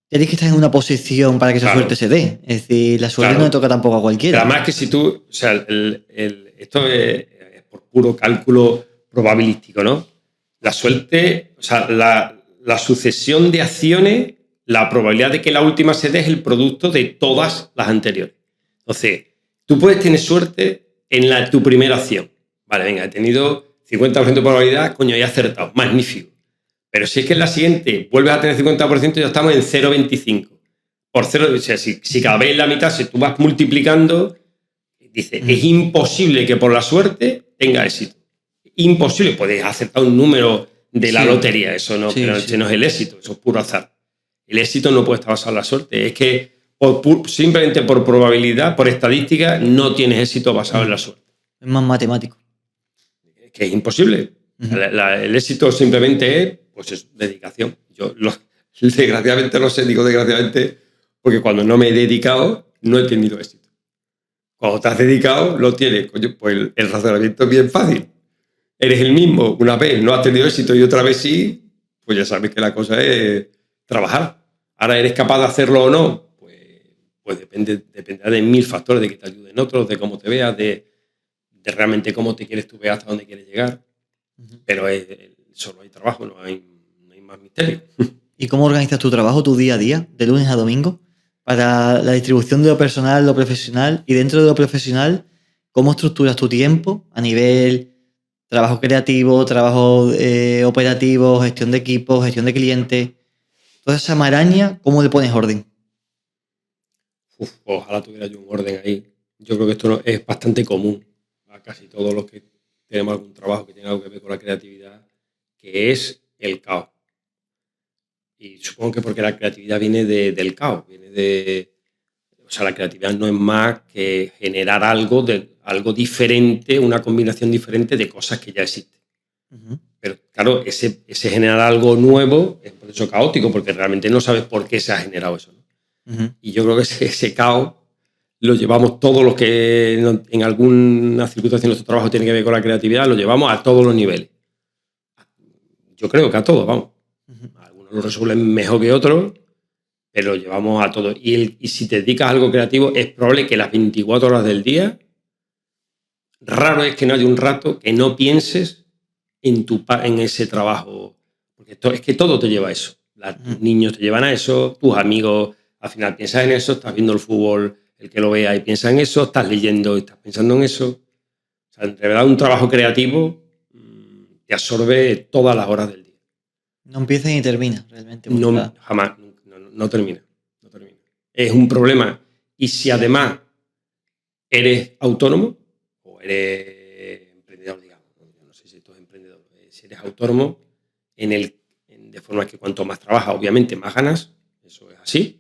Ya tienes que estar en una posición para que esa suerte se dé. Es decir, la suerte no le toca tampoco a cualquiera. Pero además que si tú... O sea, esto es por puro cálculo probabilístico, ¿no? La suerte... O sea, la sucesión de acciones, la probabilidad de que la última se dé es el producto de todas las anteriores. Entonces, tú puedes tener suerte en tu primera acción. Vale, venga, he tenido 50% de probabilidad, coño, he acertado. Magnífico. Pero si es que en la siguiente vuelves a tener 50%, ya estamos en 0,25. Por 0, o sea, si cada vez la mitad, si tú vas multiplicando, dice, es imposible que por la suerte tenga éxito. Imposible. Puedes acertar un número de la lotería, eso no, pero ese no es el éxito, eso es puro azar. El éxito no puede estar basado en la suerte. Es que simplemente por probabilidad, por estadística, no tienes éxito basado en la suerte. Es más matemático. Que es imposible. El éxito simplemente es, pues, dedicación. Desgraciadamente no sé, digo desgraciadamente, porque cuando no me he dedicado, no he tenido éxito. Cuando te has dedicado, lo tienes. Coño, pues el razonamiento es bien fácil. Eres el mismo, una vez no has tenido éxito y otra vez sí, pues ya sabes que la cosa es trabajar. Ahora, ¿eres capaz de hacerlo o no? Pues dependerá de mil factores, de que te ayuden otros, de cómo te veas, de realmente cómo te quieres tú ver, hasta dónde quieres llegar. Pero solo hay trabajo, no hay más misterio. ¿Y cómo organizas tu trabajo, tu día a día, de lunes a domingo? Para la distribución de lo personal, lo profesional, y dentro de lo profesional, ¿cómo estructuras tu tiempo a nivel trabajo creativo, trabajo operativo, gestión de equipos, gestión de clientes? Toda esa maraña, ¿cómo le pones orden? Ojalá tuviera yo un orden ahí. Yo creo que esto es bastante común a casi todos los que tenemos algún trabajo que tiene algo que ver con la creatividad, que es el caos. Y supongo que porque la creatividad viene del caos, o sea, la creatividad no es más que generar algo diferente, una combinación diferente de cosas que ya existen. Uh-huh. Pero claro, ese generar algo nuevo es por eso caótico, porque realmente no sabes por qué se ha generado eso, ¿no? Uh-huh. Y yo creo que ese caos lo llevamos todos los que en alguna circunstancia de nuestro trabajo tiene que ver con la creatividad, lo llevamos a todos los niveles. Yo creo que a todos, vamos. Algunos lo resuelven mejor que otros, pero lo llevamos a todos. Y si te dedicas a algo creativo, es probable que las 24 horas del día, raro es que no haya un rato que no pienses en ese trabajo. Porque es que todo te lleva a eso. Tus niños te llevan a eso, tus amigos al final piensan en eso, estás viendo el fútbol, el que lo vea y piensa en eso, estás leyendo y estás pensando en eso. O sea, en verdad un trabajo creativo te absorbe todas las horas del día. No empieza ni termina, realmente. No, jamás, no termina. Es un problema. Y si además eres autónomo o eres emprendedor, digamos, no sé si esto es emprendedor, si eres autónomo, de forma que cuanto más trabajas, obviamente, más ganas, eso es así,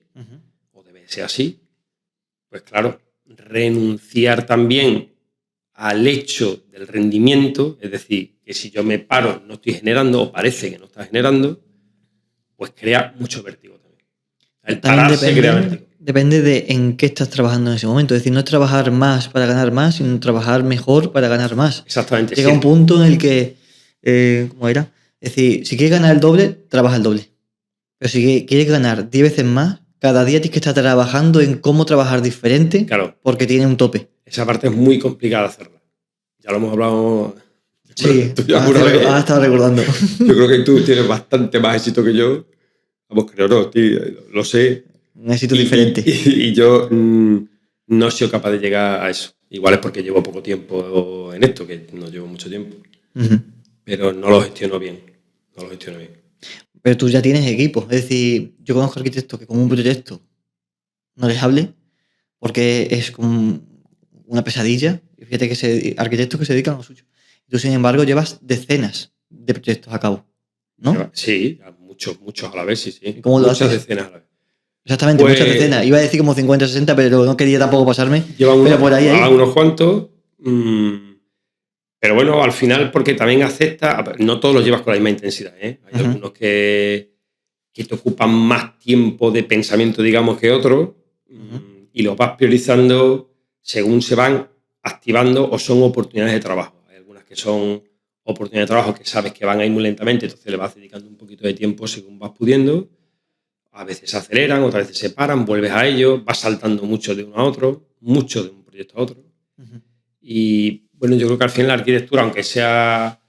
o debe ser así, pues claro, renunciar también al hecho del rendimiento, es decir, que si yo me paro no estoy generando o parece que no está generando, pues crea mucho vértigo también. El pararse crea vértigo. Depende de en qué estás trabajando en ese momento. Es decir, no es trabajar más para ganar más, sino trabajar mejor para ganar más. Exactamente. Llega un punto en el que, ¿cómo era? Es decir, si quieres ganar el doble, trabaja el doble. Pero si quieres ganar 10 veces más, cada día tienes que estar trabajando en cómo trabajar diferente, claro, porque tiene un tope. Esa parte es muy complicada de hacerla. Ya lo hemos hablado. Sí, has estado recordando. Yo creo que tú tienes bastante más éxito que yo. Vamos, creo no, tío, lo sé. Un éxito diferente. Y yo no he sido capaz de llegar a eso. Igual es porque llevo poco tiempo en esto, que no llevo mucho tiempo. Pero no lo gestiono bien. Pero tú ya tienes equipo. Es decir, yo conozco arquitectos que con un proyecto no les hable porque es como una pesadilla. Fíjate que arquitectos que se dedican a lo suyo. Tú, sin embargo, llevas decenas de proyectos a cabo, ¿no? Sí, muchos a la vez, sí. ¿Cómo lo muchas haces? decenas a la vez. Exactamente, muchas decenas. Iba a decir como 50 o 60, pero no quería tampoco pasarme. Pero por ahí hay unos cuantos. Pero bueno, al final, porque también acepta, no todos los llevas con la misma intensidad, ¿eh? Hay algunos que te ocupan más tiempo de pensamiento, digamos, que otros, y los vas priorizando según se van activando o son oportunidades de trabajo. Hay algunas que son oportunidades de trabajo que sabes que van a ir muy lentamente, entonces le vas dedicando un poquito de tiempo según vas pudiendo. A veces se aceleran, otras veces se paran, vuelves a ellos, vas saltando mucho de uno a otro, mucho de un proyecto a otro. Y bueno, yo creo que al final la arquitectura, aunque sea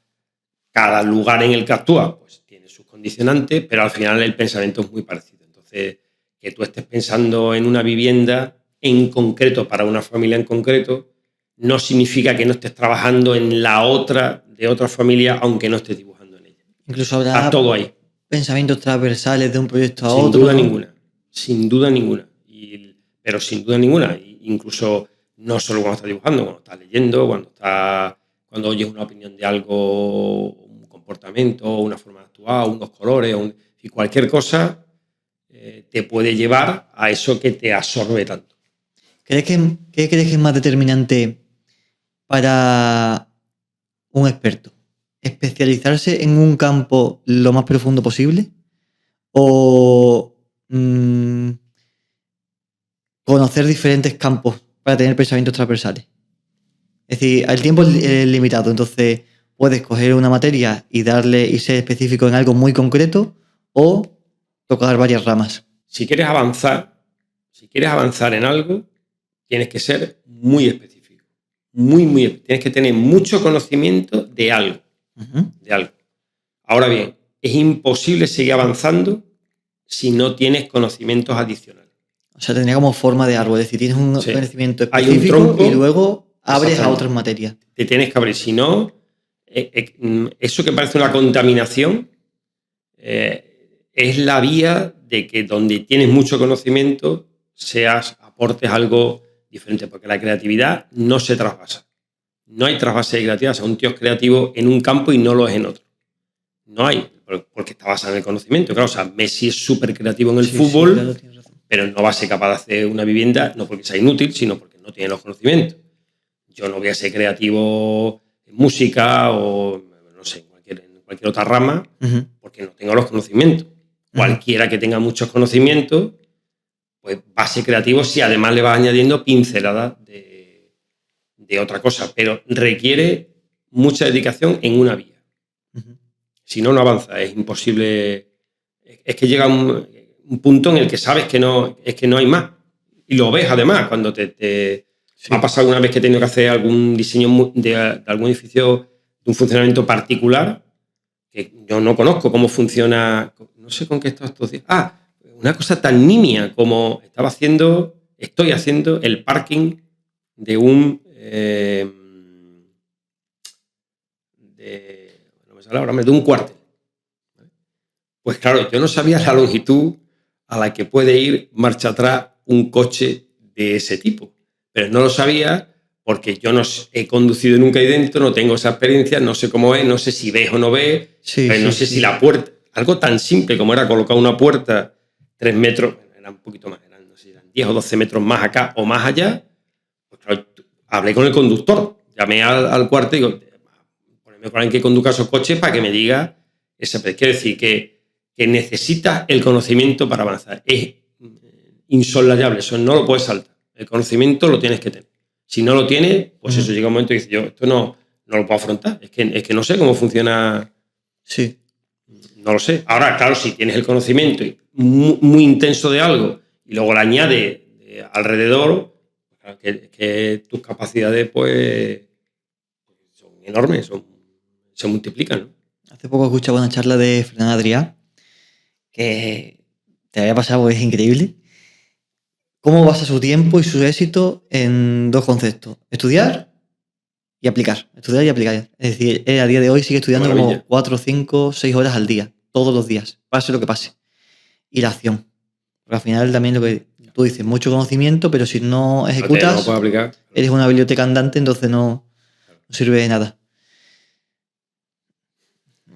cada lugar en el que actúa, pues tiene sus condicionantes, pero al final el pensamiento es muy parecido. Entonces, que tú estés pensando en una vivienda en concreto para una familia en concreto, no significa que no estés trabajando en la otra de otra familia, aunque no estés dibujando en ella. Incluso habrá está todo ahí. Pensamientos transversales de un proyecto a sin otro. Duda, ¿no? Sin duda ninguna. Pero sin duda ninguna. Incluso no solo cuando estás dibujando, cuando estás leyendo, cuando oyes una opinión de algo, un comportamiento, una forma de actuar, unos colores, y cualquier cosa te puede llevar a eso que te absorbe tanto. ¿Qué crees que es más determinante para un experto? ¿Especializarse en un campo lo más profundo posible o conocer diferentes campos para tener pensamientos transversales. Es decir, el tiempo es limitado, entonces puedes coger una materia y ser específico en algo muy concreto o tocar varias ramas. Si quieres avanzar en algo, tienes que ser muy específico. Tienes que tener mucho conocimiento de algo. De algo. Ahora bien, es imposible seguir avanzando si no tienes conocimientos adicionales. O sea, tendría como forma de árbol. Es decir, tienes un conocimiento específico. Hay un tronco, y luego abres a otras materias. Te tienes que abrir. Si no, eso que parece una contaminación es la vía de que donde tienes mucho conocimiento aportes algo diferente, porque la creatividad no se trasvasa. No hay trasvase de creatividad. O sea, un tío es creativo en un campo y no lo es en otro. No hay, porque está basado en el conocimiento. Claro, o sea, Messi es súper creativo en el fútbol, claro, pero no va a ser capaz de hacer una vivienda, no porque sea inútil, sino porque no tiene los conocimientos. Yo no voy a ser creativo en música o, no sé, en cualquier otra rama, porque no tengo los conocimientos. Cualquiera que tenga muchos conocimientos, pues va a ser creativo si además le vas añadiendo pinceladas de otra cosa, pero requiere mucha dedicación en una vía. Si no, no avanza, es imposible. Es que llega un punto en el que sabes que no hay más. Y lo ves además cuando me ha pasado una vez que he tenido que hacer algún diseño de algún edificio de un funcionamiento particular que yo no conozco cómo funciona, no sé con qué estaba estos días. Una cosa tan nimia como estoy haciendo el parking de un de un cuartel. Pues claro, yo no sabía la longitud a la que puede ir marcha atrás un coche de ese tipo, pero no lo sabía porque yo no he conducido nunca ahí dentro, no tengo esa experiencia, no sé cómo es, no sé si ves o no ves, no sé si la puerta, algo tan simple como era colocar una puerta 3 metros, era un poquito más, eran 10 o 12 metros más acá o más allá, pues claro, hablé con el conductor, llamé al cuartel y digo, poneme con alguien que conduzca esos coches para que me diga esa. Quiero decir que necesitas el conocimiento para avanzar. Es insoslayable, eso no lo puedes saltar. El conocimiento lo tienes que tener. Si no lo tienes, pues eso llega un momento y dices, yo esto no lo puedo afrontar. Es que no sé cómo funciona. Sí. No lo sé. Ahora, claro, si tienes el conocimiento muy, muy intenso de algo y luego le añades alrededor, que tus capacidades pues son enormes, se multiplican, ¿no? Hace poco escuchaba una charla de Fernando Adrià que te había pasado, es increíble. ¿Cómo basa su tiempo y su éxito en 2 conceptos? Estudiar y aplicar. Estudiar y aplicar. Es decir, él a día de hoy sigue estudiando como 4, 5, 6 horas al día. Todos los días. Pase lo que pase. Y la acción. Porque al final también lo que tú dices, mucho conocimiento, pero si no ejecutas, no puedes aplicar. Eres una biblioteca andante, entonces no sirve de nada.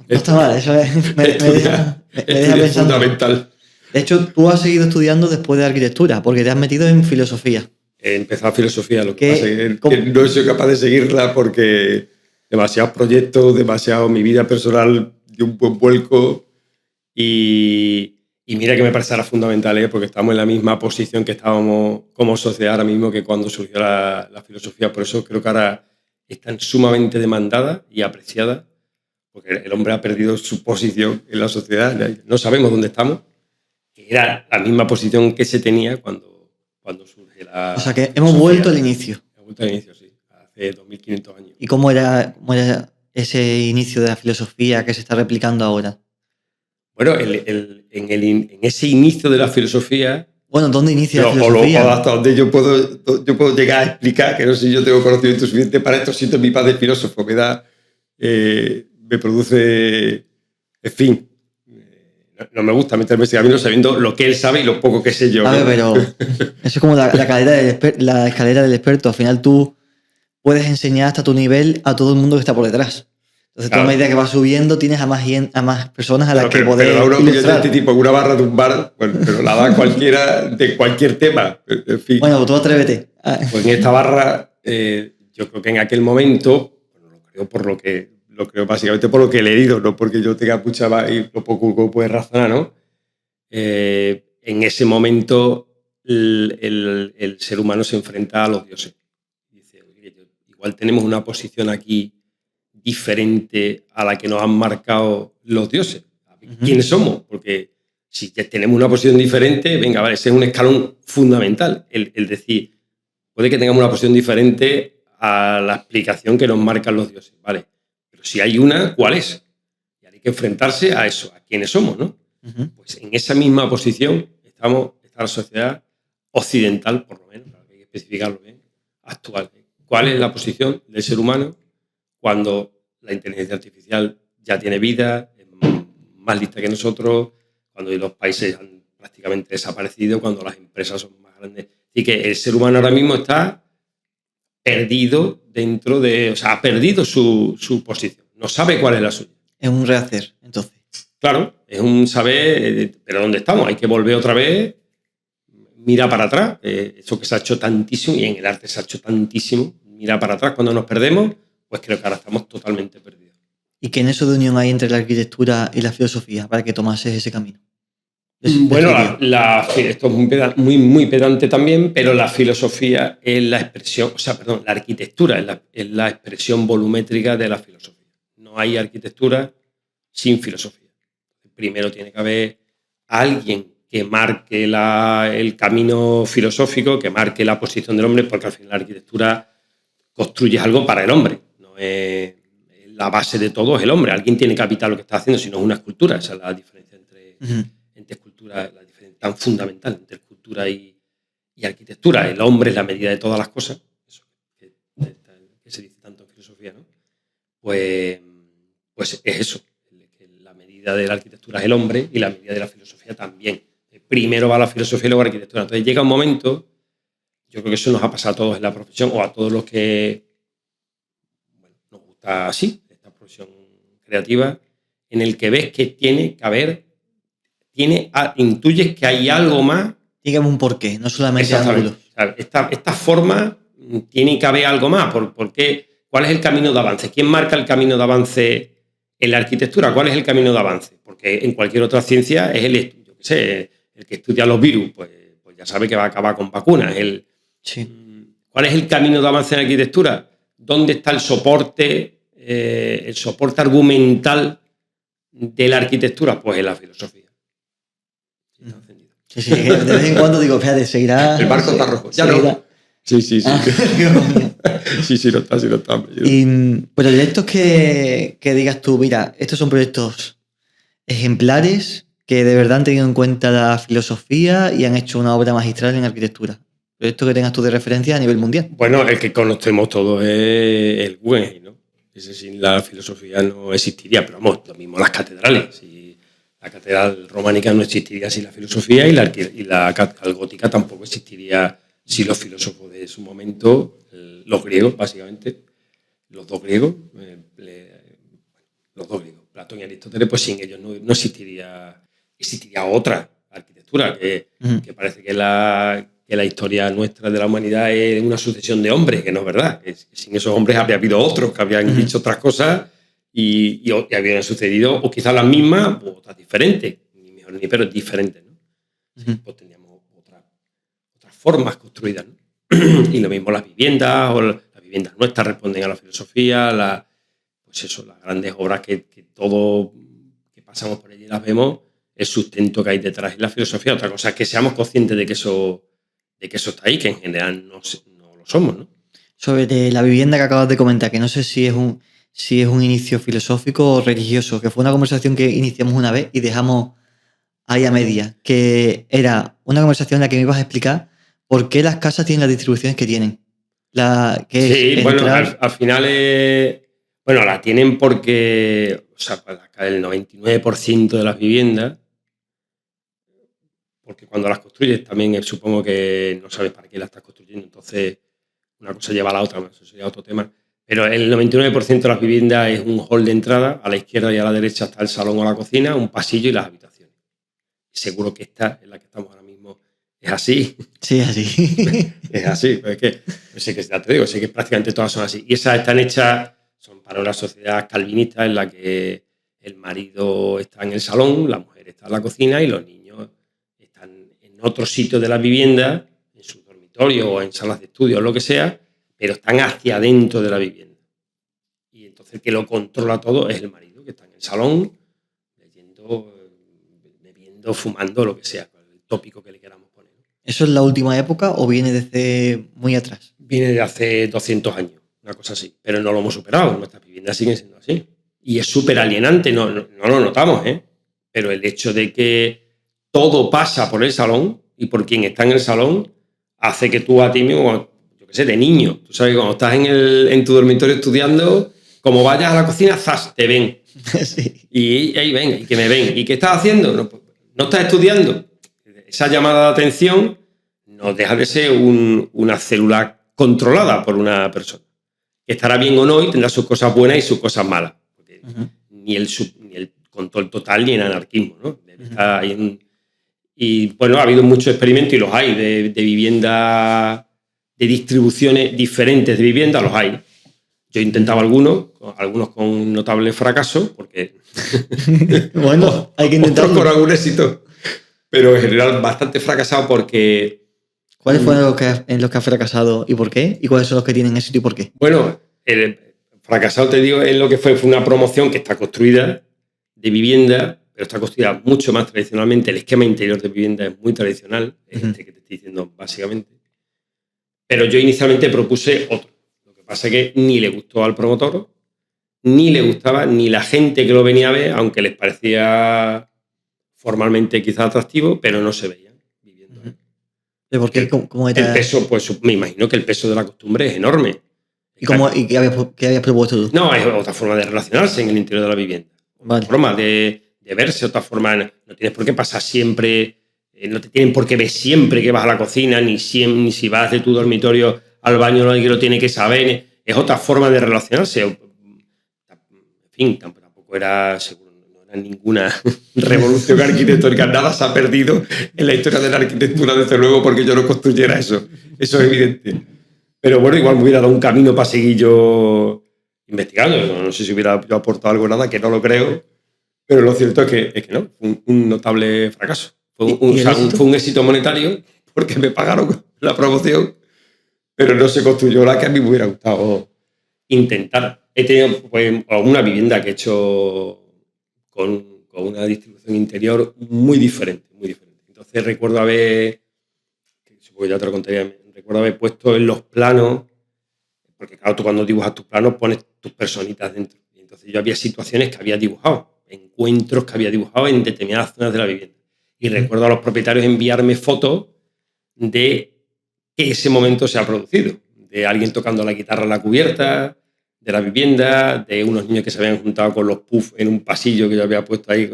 No está mal, eso me deja pensando. Fundamental. De hecho, tú has seguido estudiando después de arquitectura, porque te has metido en filosofía. He empezado filosofía, lo que pasa es que no soy capaz de seguirla porque demasiados proyectos, mi vida personal dio un buen vuelco y mira que me parece ahora fundamental, porque estamos en la misma posición que estábamos como sociedad ahora mismo que cuando surgió la filosofía. Por eso creo que ahora es tan sumamente demandada y apreciada, porque el hombre ha perdido su posición en la sociedad. No sabemos dónde estamos. Era la misma posición que se tenía cuando surge la... O sea que hemos vuelto al inicio. Hemos vuelto al inicio, sí, hace 2500 años. ¿Y cómo era ese inicio de la filosofía que se está replicando ahora? Bueno, en ese inicio de la filosofía... Bueno, ¿dónde inicia la filosofía? O hasta donde yo puedo llegar a explicar, que no sé si yo tengo conocimiento suficiente para esto, siento mi paz de filósofo, me produce... En fin... No me gusta meterme en ese camino sabiendo lo que él sabe y lo poco que sé yo. A ver, pero eso es como la escalera del experto. Al final tú puedes enseñar hasta tu nivel a todo el mundo que está por detrás. Entonces, tú a medida que vas subiendo, tienes a más personas a las que poder pero da una opinión de este tipo en una barra de un bar, pero la da cualquiera de cualquier tema. En fin. Bueno, pues tú atrévete. Pues en esta barra, yo creo que en aquel momento, lo creo básicamente por lo que he leído, no porque yo tenga mucha más y lo poco que puede razonar, ¿no? en ese momento el ser humano se enfrenta a los dioses. Dice, igual tenemos una posición aquí diferente a la que nos han marcado los dioses. ¿Quiénes somos? Porque si tenemos una posición diferente, venga, vale, ese es un escalón fundamental. El decir, puede que tengamos una posición diferente a la explicación que nos marcan los dioses, ¿vale? Pero si hay una, ¿cuál es? Y hay que enfrentarse a eso, a quiénes somos, ¿no? Pues en esa misma posición está la sociedad occidental, por lo menos, hay que especificarlo bien, actual. ¿Cuál es la posición del ser humano cuando la inteligencia artificial ya tiene vida, es más lista que nosotros, cuando los países han prácticamente desaparecido, cuando las empresas son más grandes? Así que el ser humano ahora mismo está perdido dentro de... O sea, ha perdido su posición. No sabe cuál es la suya. Es un rehacer, entonces. Claro, es un saber, pero ¿dónde estamos? Hay que volver otra vez, mira para atrás. Eso que se ha hecho tantísimo, y en el arte se ha hecho tantísimo, mira para atrás. Cuando nos perdemos, pues creo que ahora estamos totalmente perdidos. ¿Y qué nexo de unión hay entre la arquitectura y la filosofía para que tomases ese camino? Bueno, esto es muy pedante también, pero la filosofía es la expresión, la arquitectura es la expresión volumétrica de la filosofía. No hay arquitectura sin filosofía. Primero tiene que haber alguien que marque el camino filosófico, que marque la posición del hombre, porque al final la arquitectura construye algo para el hombre. No es la base de todo, es el hombre. Alguien tiene que habitar lo que está haciendo, si no es una escultura. Esa es la diferencia entre escultura, la diferencia tan fundamental entre escultura y arquitectura. El hombre es la medida de todas las cosas, eso que se dice tanto en filosofía, ¿no? Pues es eso. La medida de la arquitectura es el hombre y la medida de la filosofía también. Primero va la filosofía y luego la arquitectura. Entonces llega un momento, yo creo que eso nos ha pasado a todos en la profesión, o a todos los que nos gusta así, esta profesión creativa, en el que ves que tiene que haber, intuyes que hay algo más. Dígame un porqué, no solamente ángulos. Esta forma tiene que haber algo más. ¿Por qué? ¿Cuál es el camino de avance? ¿Quién marca el camino de avance en la arquitectura? ¿Cuál es el camino de avance? Porque en cualquier otra ciencia es el que estudia los virus, pues ya sabe que va a acabar con vacunas. ¿Cuál es el camino de avance en la arquitectura? ¿Dónde está el soporte argumental de la arquitectura? Pues en la filosofía. Sí, de vez en cuando digo, fíjate, seguirá... El barco está rojo. Ya no. Sí. Sí, lo está. Y proyectos que digas tú, mira, estos son proyectos ejemplares que de verdad han tenido en cuenta la filosofía y han hecho una obra magistral en arquitectura. Proyectos que tengas tú de referencia a nivel mundial. Bueno, el que conocemos todos es el Guggenheim, ¿no? Ese sin la filosofía no existiría, pero vamos, lo mismo las catedrales. La catedral románica no existiría sin la filosofía y la catedral gótica tampoco existiría sin los filósofos de su momento, los griegos, básicamente, los dos griegos, Platón y Aristóteles, pues sin ellos no existiría otra arquitectura, que parece que la historia nuestra de la humanidad es una sucesión de hombres, que no es verdad, que sin esos hombres habría habido otros que habrían dicho otras cosas y habrían sucedido, o quizás las mismas, o otras diferentes, ni mejor ni peor, diferentes, ¿no? Pues teníamos otras formas construidas, ¿no? Y lo mismo las viviendas, o las viviendas nuestras responden a la filosofía, las grandes obras que todos que pasamos por allí las vemos, el sustento que hay detrás es la filosofía. Otra cosa es que seamos conscientes de que eso está ahí, que en general no lo somos, ¿no? Sobre la vivienda que acabas de comentar, que no sé si es un inicio filosófico o religioso, que fue una conversación que iniciamos una vez y dejamos ahí a media, que era una conversación en la que me ibas a explicar por qué las casas tienen las distribuciones que tienen. Al final la tienen porque, el 99% de las viviendas, porque cuando las construyes también supongo que no sabes para qué las estás construyendo, entonces una cosa lleva a la otra, eso sería otro tema. Pero el 99% de las viviendas es un hall de entrada, a la izquierda y a la derecha está el salón o la cocina, un pasillo y las habitaciones. Seguro que esta, en la que estamos ahora mismo, es así. Sí, así. Es así, pero es que, ya te digo, sé que prácticamente todas son así. Y esas están hechas, son para una sociedad calvinista en la que el marido está en el salón, la mujer está en la cocina y los niños otro sitio de la vivienda, en su dormitorio o en salas de estudio o lo que sea, pero están hacia adentro de la vivienda. Y entonces el que lo controla todo es el marido, que está en el salón, leyendo, bebiendo, fumando, lo que sea, el tópico que le queramos poner. ¿Eso es la última época o viene desde muy atrás? Viene de hace 200 años, una cosa así, pero no lo hemos superado, nuestras viviendas siguen siendo así. Y es súper alienante, no lo notamos, pero el hecho de que todo pasa por el salón y por quien está en el salón hace que tú a ti mismo, yo qué sé, de niño, tú sabes, cuando estás en tu dormitorio estudiando, como vayas a la cocina, ¡zas!, te ven. Sí. Y ahí ven, y que me ven. ¿Y qué estás haciendo? No estás estudiando. Esa llamada de atención no deja de ser una célula controlada por una persona. Que estará bien o no y tendrá sus cosas buenas y sus cosas malas. Porque ni el control total ni el anarquismo, ¿no? Debe estar ahí y bueno, ha habido muchos experimentos y los hay de vivienda, de distribuciones diferentes de vivienda, los hay. Yo intentaba algunos con notable fracaso, porque Bueno, hay que intentarlo. otros con algún éxito, pero en general bastante fracasado porque... ¿Cuáles fueron en los que has fracasado y por qué? ¿Y cuáles son los que tienen éxito y por qué? Bueno, el fracasado, te digo, en lo que fue una promoción que está construida de vivienda, pero está construida mucho más tradicionalmente. El esquema interior de vivienda es muy tradicional, es este que te estoy diciendo básicamente. Pero yo inicialmente propuse otro. Lo que pasa es que ni le gustó al promotor, ni le gustaba, ni la gente que lo venía a ver, aunque les parecía formalmente quizás atractivo, pero no se veían viviendo ahí. ¿Por qué? ¿Cómo era? El peso, pues me imagino que el peso de la costumbre es enorme. ¿Y qué habías propuesto tú? No, es otra forma de relacionarse en el interior de la vivienda. Vale. Otra forma de verse, otra forma. No tienes por qué pasar siempre, no te tienen por qué ver siempre que vas a la cocina, ni si vas de tu dormitorio al baño, nadie lo tiene que saber. Es otra forma de relacionarse. En fin, tampoco era seguro, no era ninguna revolución arquitectónica. Nada se ha perdido en la historia de la arquitectura, desde luego, porque yo no construyera eso. Eso es evidente. Pero bueno, igual me hubiera dado un camino para seguir yo investigando. No sé si hubiera yo aportado algo, nada, que no lo creo. Pero lo cierto es que no, fue un notable fracaso. Fue un éxito monetario porque me pagaron la promoción, pero no se construyó la que a mí me hubiera gustado intentar. He tenido pues, una vivienda que he hecho con una distribución interior muy diferente, muy diferente. Entonces recuerdo haber puesto en los planos, porque claro, tú cuando dibujas tus planos pones tus personitas dentro. Y entonces yo había situaciones que había dibujado, encuentros que había dibujado en determinadas zonas de la vivienda. Y recuerdo a los propietarios enviarme fotos de que ese momento se ha producido. De alguien tocando la guitarra en la cubierta de la vivienda, de unos niños que se habían juntado con los puffs en un pasillo que yo había puesto ahí.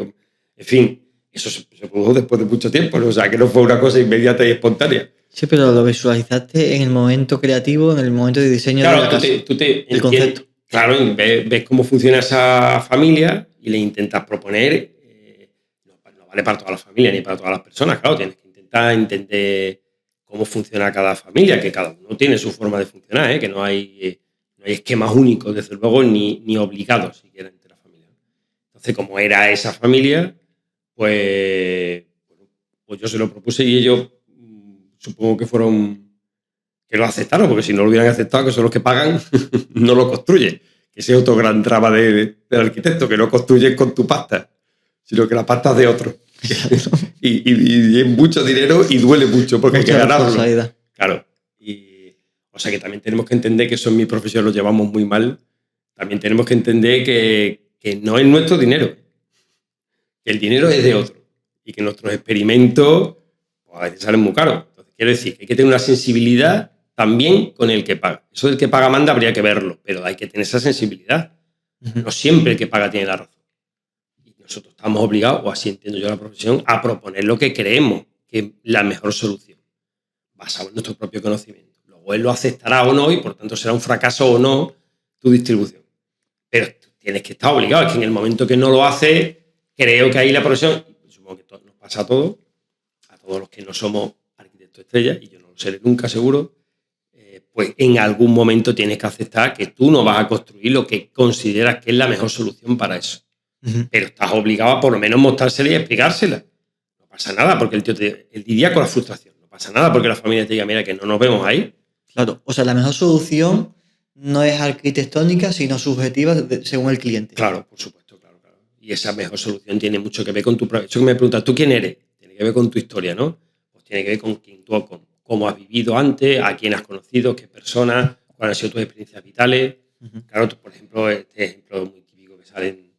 En fin, eso se produjo después de mucho tiempo, ¿no? O sea, que no fue una cosa inmediata y espontánea. Sí, pero lo visualizaste en el momento creativo, en el momento de diseño de la casa, el concepto. Claro, ves cómo funciona esa familia y le intentas proponer. No vale para toda la familia ni para todas las personas, claro, tienes que intentar entender cómo funciona cada familia, que cada uno tiene su forma de funcionar, que no hay esquemas únicos, desde luego, ni obligados siquiera entre la familia. Entonces, como era esa familia, pues yo se lo propuse y ellos supongo que lo aceptaron, porque si no lo hubieran aceptado, que son los que pagan, no lo construyen. Ese es otro gran drama del arquitecto, que no construyes con tu pasta, sino que la pasta es de otro. y es mucho dinero y duele mucho, porque hay que ganarlo. Claro. O sea que también tenemos que entender que eso en mi profesión lo llevamos muy mal. También tenemos que entender que no es nuestro dinero, que el dinero es de otro y que nuestros experimentos pues, a veces salen muy caros. Entonces, quiero decir que hay que tener una sensibilidad también con el que paga. Eso del que paga manda habría que verlo, pero hay que tener esa sensibilidad. No siempre el que paga tiene la razón. Y nosotros estamos obligados, o así entiendo yo la profesión, a proponer lo que creemos que es la mejor solución, basado en nuestro propio conocimiento. Luego él lo aceptará o no y por tanto será un fracaso o no tu distribución. Pero tienes que estar obligado. Es que en el momento que no lo haces, creo que ahí la profesión, supongo que nos pasa a todos los que no somos arquitectos estrellas, y yo no lo seré nunca seguro, pues en algún momento tienes que aceptar que tú no vas a construir lo que consideras que es la mejor solución para eso. Pero estás obligado a por lo menos mostrársela y explicársela. pasa nada porque el tío él lidia con la frustración. No pasa nada porque la familia te diga, mira, que no nos vemos ahí. Claro, o sea, la mejor solución no es arquitectónica, sino subjetiva según el cliente. Claro, por supuesto, claro. Y esa mejor solución tiene mucho que ver con tu... Eso que me preguntas, ¿tú quién eres? Tiene que ver con tu historia, ¿no? Pues tiene que ver con quién tú, con cómo has vivido antes, a quién has conocido, qué personas, cuáles han sido tus experiencias vitales. Claro, por ejemplo, este ejemplo muy típico que salen...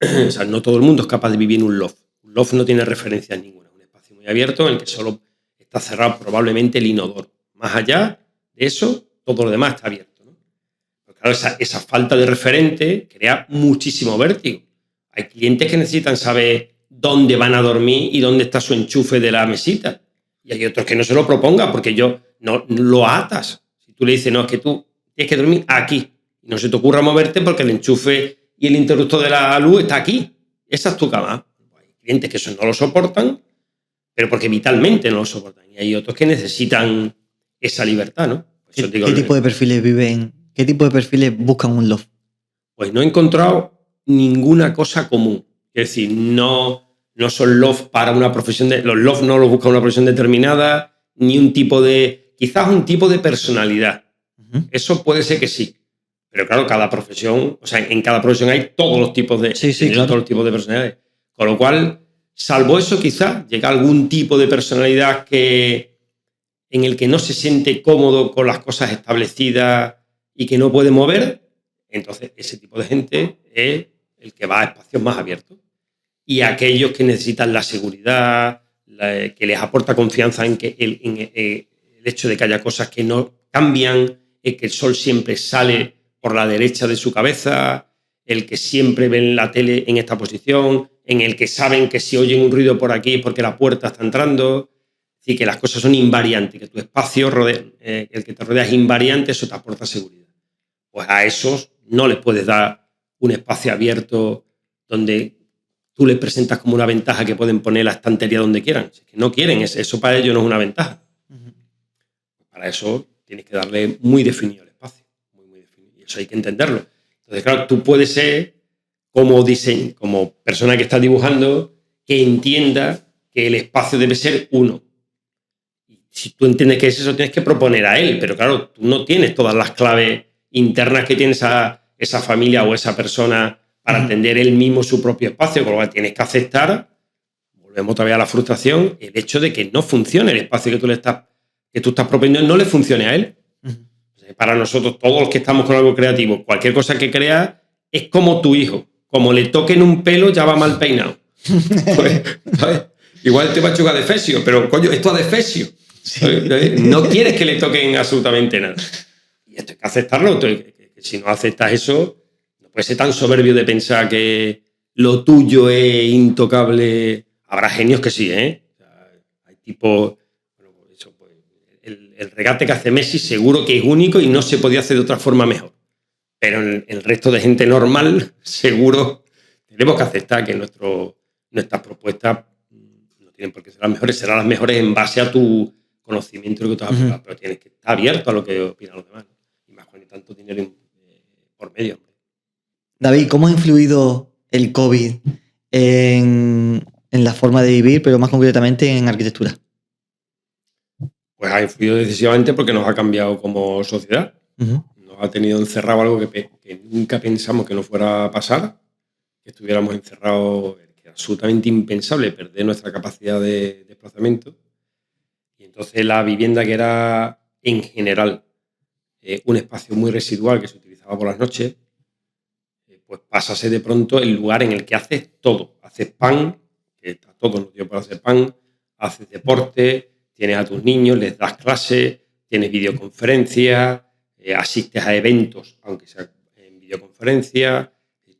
O sea, no todo el mundo es capaz de vivir en un loft. Un loft no tiene referencias ninguna. Un espacio muy abierto en el que solo está cerrado probablemente el inodoro. Más allá de eso, todo lo demás está abierto. Claro, esa falta de referente crea muchísimo vértigo. Hay clientes que necesitan saber dónde van a dormir y dónde está su enchufe de la mesita. Y hay otros que no se lo propongan porque no lo atas. Si tú le dices, no, es que tú tienes que dormir aquí. Y no se te ocurra moverte porque el enchufe y el interruptor de la luz está aquí. Esa es tu cama. Hay clientes que eso no lo soportan, pero porque vitalmente no lo soportan. Y hay otros que necesitan esa libertad, ¿no? ¿Qué tipo de perfiles viven? ¿Qué tipo de perfiles buscan un loft? Pues no he encontrado ninguna cosa común. Es decir, no son loft para una profesión. Los loft no los busca una profesión determinada, ni un tipo de... Quizás un tipo de personalidad. Eso puede ser que sí. Pero claro, cada profesión... O sea, en cada profesión hay todos los tipos de... Claro. Todos los tipos de personalidades. Con lo cual, salvo eso, quizás llega algún tipo de personalidad en el que no se siente cómodo con las cosas establecidas y que no puede mover, entonces ese tipo de gente es el que va a espacios más abiertos. Y aquellos que necesitan la seguridad, que les aporta confianza en que el hecho de que haya cosas que no cambian, el que el sol siempre sale por la derecha de su cabeza, el que siempre ven la tele en esta posición, en el que saben que si oyen un ruido por aquí es porque la puerta está entrando. Y que las cosas son invariantes, que tu espacio, el que te rodea es invariante, eso te aporta seguridad. Pues a esos no les puedes dar un espacio abierto donde tú les presentas como una ventaja que pueden poner la estantería donde quieran. Es que no quieren, eso para ellos no es una ventaja. Para eso tienes que darle muy definido el espacio. Muy definido. Y eso hay que entenderlo. Entonces, claro, tú puedes ser como persona que está dibujando, que entienda que el espacio debe ser uno. Si tú entiendes que es eso, tienes que proponer a él, pero claro, tú no tienes todas las claves internas que tiene esa familia o esa persona para entender él mismo su propio espacio, con lo cual tienes que aceptar, volvemos todavía a la frustración, el hecho de que no funcione el espacio que tú estás proponiendo, no le funcione a él. Para nosotros, todos los que estamos con algo creativo, cualquier cosa que creas es como tu hijo, como le toquen un pelo ya va mal peinado. Pues, ¿sabes? Igual te va a chugar de fesio, pero coño, esto es de fesio. Sí. No quieres que le toquen absolutamente nada. Y esto hay que aceptarlo. Que si no aceptas eso, no puedes ser tan soberbio de pensar que lo tuyo es intocable. Habrá genios que sí, ¿eh? O sea, hay tipos... Bueno, eso, pues, el regate que hace Messi seguro que es único y no se podía hacer de otra forma mejor. Pero el resto de gente normal, seguro, tenemos que aceptar que nuestras propuestas no tienen por qué ser las mejores, serán las mejores en base a tu conocimiento de lo que tú has aplicado, pero tienes que estar abierto a lo que opinan los demás, ¿no? Y más cuando hay tanto dinero por medio. David, ¿cómo ha influido el COVID en la forma de vivir, pero más concretamente en arquitectura? Pues ha influido decisivamente porque nos ha cambiado como sociedad. Nos ha tenido encerrado algo que nunca pensamos que nos fuera a pasar, que estuviéramos encerrados, que era absolutamente impensable perder nuestra capacidad de desplazamiento. Y entonces la vivienda, que era en general un espacio muy residual que se utilizaba por las noches, pues pasa a ser de pronto el lugar en el que haces todo. Haces pan, que a todos nos dio para hacer pan, haces deporte, tienes a tus niños, les das clases, tienes videoconferencias, asistes a eventos, aunque sea en videoconferencia.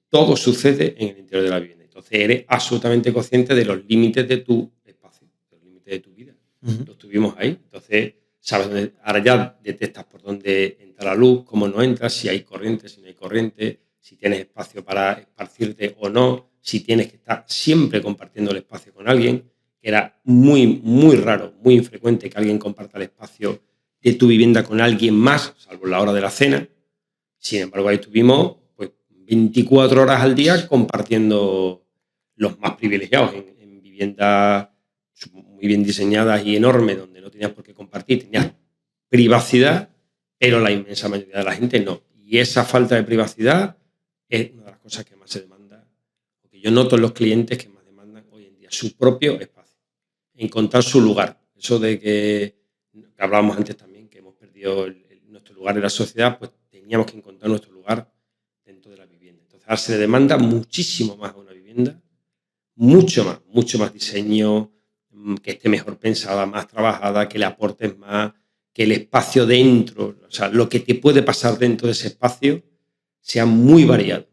Todo sucede en el interior de la vivienda. Entonces eres absolutamente consciente de los límites de tu espacio, de los límites de tu vida. Lo tuvimos ahí. Entonces, sabes dónde, ahora ya detectas por dónde entra la luz, cómo no entra, si hay corriente, si no hay corriente, si tienes espacio para esparcirte o no, si tienes que estar siempre compartiendo el espacio con alguien, que era muy, muy raro, muy infrecuente que alguien comparta el espacio de tu vivienda con alguien más, salvo la hora de la cena. Sin embargo, ahí estuvimos pues 24 horas al día compartiendo los más privilegiados en viviendas muy bien diseñadas y enormes, donde no tenías por qué compartir, tenías privacidad, pero la inmensa mayoría de la gente no. Y esa falta de privacidad es una de las cosas que más se demanda, porque yo noto en los clientes que más demandan hoy en día su propio espacio, encontrar su lugar. Eso de que hablábamos antes también, que hemos perdido nuestro lugar en la sociedad, pues teníamos que encontrar nuestro lugar dentro de la vivienda. Entonces ahora se le demanda muchísimo más a una vivienda, mucho más diseño, que esté mejor pensada, más trabajada, que le aportes más, que el espacio dentro, o sea, lo que te puede pasar dentro de ese espacio sea muy variado.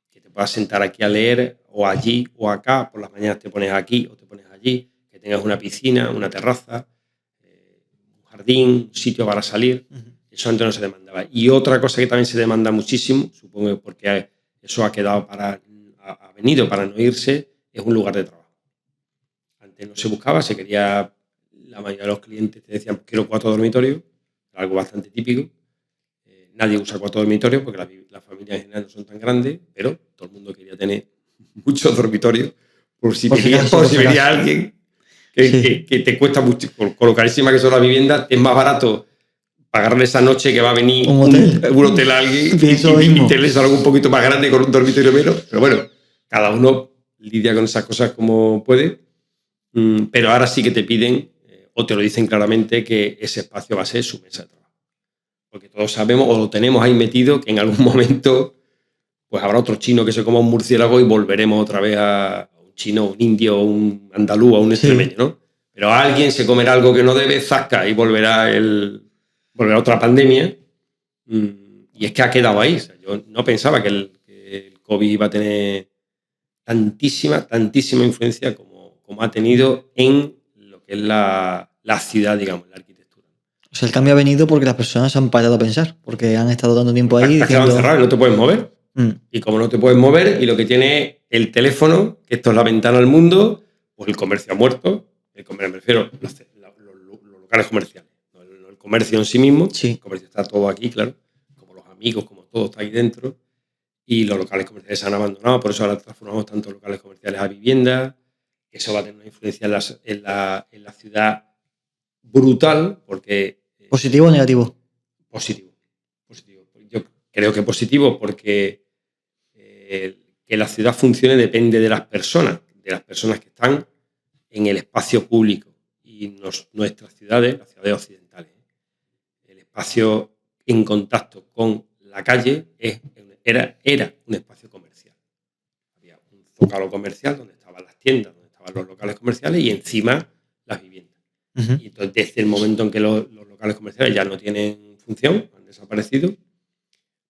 Que te puedas sentar aquí a leer, o allí o acá, por las mañanas te pones aquí o te pones allí, que tengas una piscina, una terraza, un jardín, un sitio para salir. Eso antes no se demandaba. Y otra cosa que también se demanda muchísimo, supongo que porque eso ha venido para no irse, es un lugar de trabajo. Antes no se buscaba, se quería, la mayoría de los clientes te decían, quiero 4 dormitorios, algo bastante típico. Nadie usa 4 dormitorios porque las familias en general no son tan grandes, pero todo el mundo quería tener muchos dormitorios por si venía alguien que te cuesta mucho, con lo carísima que son las viviendas, es más barato pagarle esa noche que va a venir un hotel a alguien y tenerles algo un poquito más grande con un dormitorio menos. Pero bueno, cada uno lidia con esas cosas como puede. Pero ahora sí que te piden, o te lo dicen claramente, que ese espacio va a ser su mesa de trabajo. Porque todos sabemos, o lo tenemos ahí metido, que en algún momento pues habrá otro chino que se coma un murciélago y volveremos otra vez a un chino, un indio, un andaluz, a un extremeño, ¿no? Pero alguien se comerá algo que no debe, zasca, y volverá otra pandemia. Y es que ha quedado ahí. O sea, yo no pensaba que el COVID iba a tener tantísima influencia como ha tenido en lo que es la ciudad, digamos, la arquitectura. O sea, el cambio ha venido porque las personas han parado a pensar, porque han estado dando tiempo ahí. Has quedado encerrado y no te puedes mover. Y como no te puedes mover, y lo que tiene el teléfono, que esto es la ventana al mundo, pues el comercio ha muerto. Me refiero los locales comerciales, no el comercio en sí mismo. Sí. El comercio está todo aquí, claro, como los amigos, como todo está ahí dentro. Y los locales comerciales se han abandonado, por eso ahora transformamos tantos locales comerciales a viviendas. Eso va a tener una influencia en la ciudad brutal, porque... ¿Positivo o negativo? Positivo. Yo creo que positivo porque que la ciudad funcione depende de las personas que están en el espacio público. Y nuestras ciudades, las ciudades occidentales, el espacio en contacto con la calle era un espacio comercial. Había un zócalo comercial donde estaban las tiendas, donde estaban los locales comerciales y encima las viviendas. Y entonces, desde el momento en que los locales comerciales ya no tienen función, han desaparecido,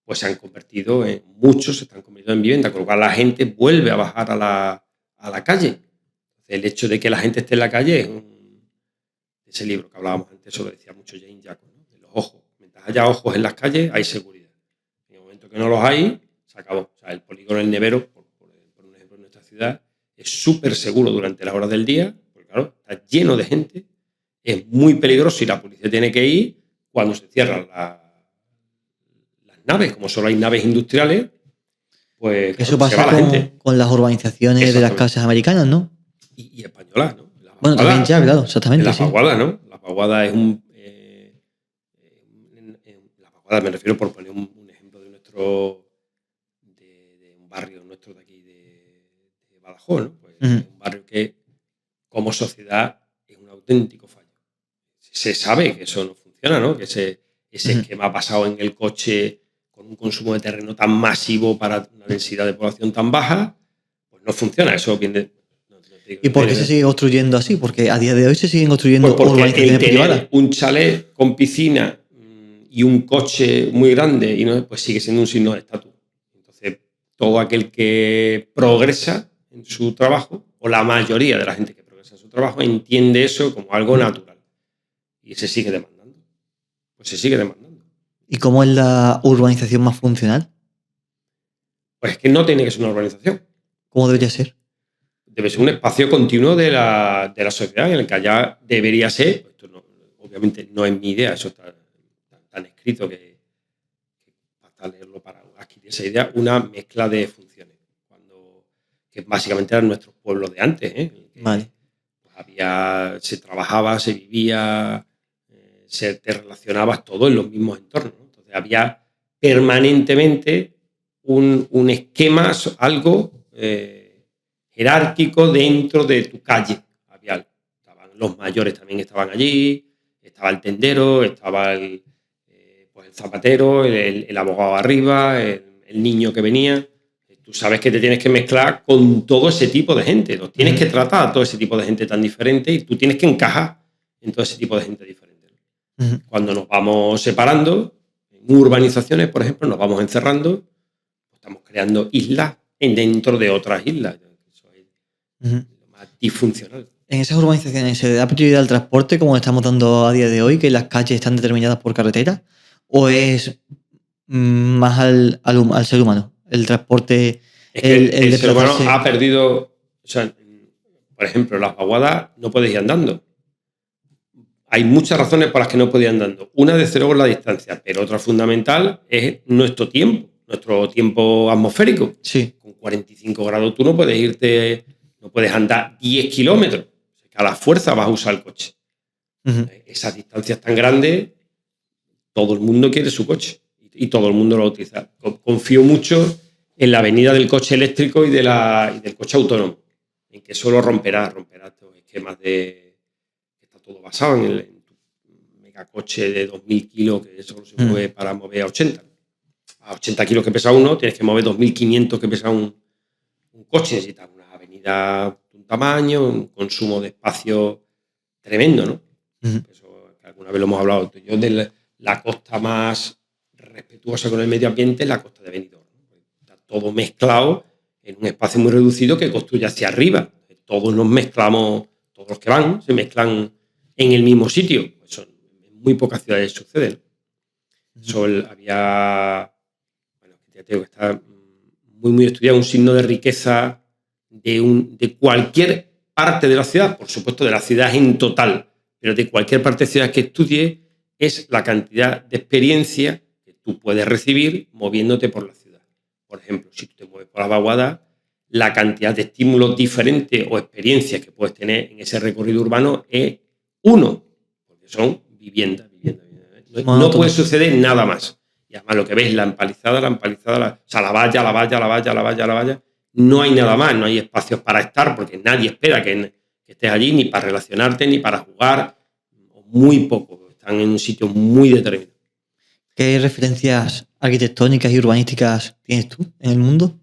pues se han convertido muchos se están convirtiendo en vivienda, con lo cual la gente vuelve a bajar a la calle. El hecho de que la gente esté en la calle es ese libro que hablábamos antes, eso lo decía mucho Jane Jacobs, ¿no? De los ojos. Mientras haya ojos en las calles, hay seguridad. En el momento que no los hay, se acabó. O sea, el polígono del Nevero, por un ejemplo en nuestra ciudad, es súper seguro durante las horas del día, porque claro, está lleno de gente, es muy peligroso y la policía tiene que ir cuando se cierran las naves, como solo hay naves industriales, pues eso pasa con las urbanizaciones de las casas americanas, ¿no? Y españolas, ¿no? Bueno, también ya, claro, exactamente. La vaguada, ¿no? La vaguada es la vaguada, me refiero por poner un ejemplo de un barrio nuestro de aquí, de Badajoz, ¿no? Pues es un barrio que, como sociedad, es un auténtico fallo. Se sabe que eso no funciona, ¿no? Que ese esquema basado en el coche con un consumo de terreno tan masivo para una densidad de población tan baja, pues no funciona. Eso viene... ¿Y por qué se sigue construyendo así? Porque a día de hoy se siguen construyendo urbanizaciones privadas. Un chalet con piscina y un coche muy grande y no, pues sigue siendo un signo de estatus. Entonces, todo aquel que progresa en su trabajo, o la mayoría de la gente que progresa en su trabajo, entiende eso como algo natural. Y se sigue demandando. Pues se sigue demandando. ¿Y cómo es la urbanización más funcional? Pues es que no tiene que ser una urbanización. ¿Cómo debería ser? Debe ser un espacio continuo de la sociedad en el que allá debería ser, esto no, obviamente no es mi idea, eso está tan escrito que basta leerlo para adquirir esa idea, una mezcla de funciones, que básicamente eran nuestros pueblos de antes, ¿eh? Vale. Pues se trabajaba, se vivía, te relacionabas todo en los mismos entornos, ¿no? Entonces había permanentemente un esquema, algo jerárquico dentro de tu calle. Estaban los mayores también estaban allí, estaba el tendero, estaba el zapatero, el abogado arriba, el niño que venía. Tú sabes que te tienes que mezclar con todo ese tipo de gente, ¿no? Tienes que tratar a todo ese tipo de gente tan diferente y tú tienes que encajar en todo ese tipo de gente diferente. Cuando nos vamos separando, en urbanizaciones, por ejemplo, nos vamos encerrando, estamos creando islas dentro de otras islas. Eso es lo más disfuncional. En esas urbanizaciones se le da prioridad al transporte como le estamos dando a día de hoy, que las calles están determinadas por carretera, o es más al ser humano, el transporte, es que el ser humano desplazarse. ha perdido, o sea, por ejemplo, las vaguadas no puedes ir andando. Hay muchas razones por las que no puedes ir andando. Una, desde luego, es la distancia, pero otra fundamental es nuestro tiempo atmosférico. Sí. Con 45 grados tú no puedes andar 10 kilómetros. A la fuerza vas a usar el coche. Esas distancias tan grandes, todo el mundo quiere su coche y todo el mundo lo va a utilizar. Confío mucho en la venida del coche eléctrico y del coche autónomo, en que solo romperá estos esquemas que está todo basado en tu megacoche de 2.000 kilos que solo se mueve para mover a 80. A 80 kilos que pesa uno, tienes que mover 2.500 que pesa un coche. Necesitas una avenida de un tamaño, un consumo de espacio tremendo, ¿no? Eso, que alguna vez lo hemos hablado. Yo de la costa más respetuosa con el medio ambiente es la costa de Benidorm, ¿no? Está todo mezclado en un espacio muy reducido que construye hacia arriba. Todos nos mezclamos, todos los que van se mezclan en el mismo sitio. Eso en muy pocas ciudades sucede, ¿no? Eso había, bueno, ya te digo que está muy estudiado, un signo de riqueza de cualquier parte de la ciudad, por supuesto de la ciudad en total, pero de cualquier parte de ciudad que estudie, es la cantidad de experiencia que tú puedes recibir moviéndote por la ciudad. Por ejemplo, si tú te mueves por la vaguada, la cantidad de estímulos diferentes o experiencias que puedes tener en ese recorrido urbano es uno, porque son viviendas. No puede suceder nada más. Y además lo que ves, la empalizada, o sea, la valla, no hay nada más, no hay espacios para estar, porque nadie espera que estés allí, ni para relacionarte, ni para jugar, muy poco. Están en un sitio muy determinado. ¿Qué referencias arquitectónicas y urbanísticas tienes tú en el mundo?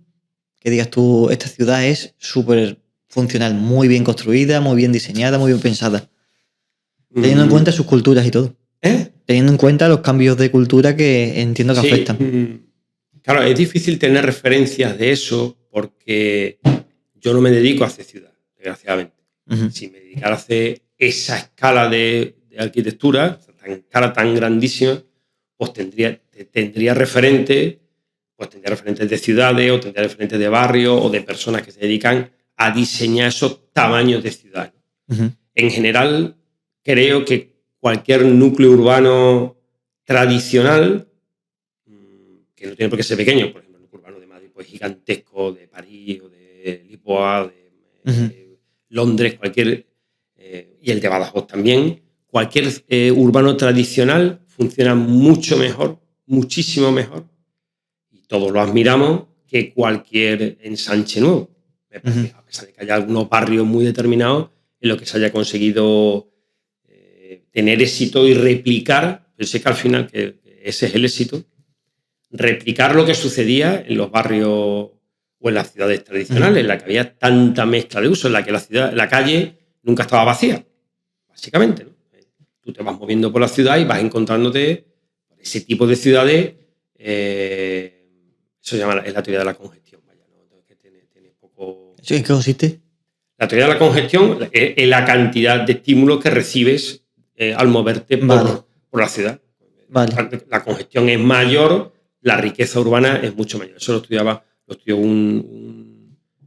Que digas tú, esta ciudad es súper funcional, muy bien construida, muy bien diseñada, muy bien pensada. Teniendo en cuenta sus culturas y todo. Teniendo en cuenta los cambios de cultura que entiendo que afectan. Claro, es difícil tener referencias de eso porque yo no me dedico a hacer ciudad, desgraciadamente. Si me dedicara a hacer esa escala de arquitectura, tan grandísima, pues tendría referentes de ciudades o tendría referentes de barrios o de personas que se dedican a diseñar esos tamaños de ciudad. En general, creo que cualquier núcleo urbano tradicional, que no tiene por qué ser pequeño, por ejemplo, el núcleo urbano de Madrid pues gigantesco, de París o de Lisboa, de Londres, y el de Badajoz también, cualquier urbano tradicional funciona mucho mejor, muchísimo mejor, y todos lo admiramos, que cualquier ensanche nuevo. Me parece, a pesar de que haya algunos barrios muy determinados en los que se haya conseguido tener éxito y replicar, pero sé que al final que ese es el éxito, replicar lo que sucedía en los barrios o en las ciudades tradicionales, en la que había tanta mezcla de uso, en la que la calle nunca estaba vacía, básicamente, ¿no? Tú te vas moviendo por la ciudad y vas encontrándote ese tipo de ciudades. Eso se llama la teoría de la congestión. Vaya, ¿no? Que tiene poco... ¿En qué consiste? La teoría de la congestión es la cantidad de estímulos que recibes al moverte por la ciudad. Vale. La congestión es mayor, la riqueza urbana es mucho mayor. Eso lo estudió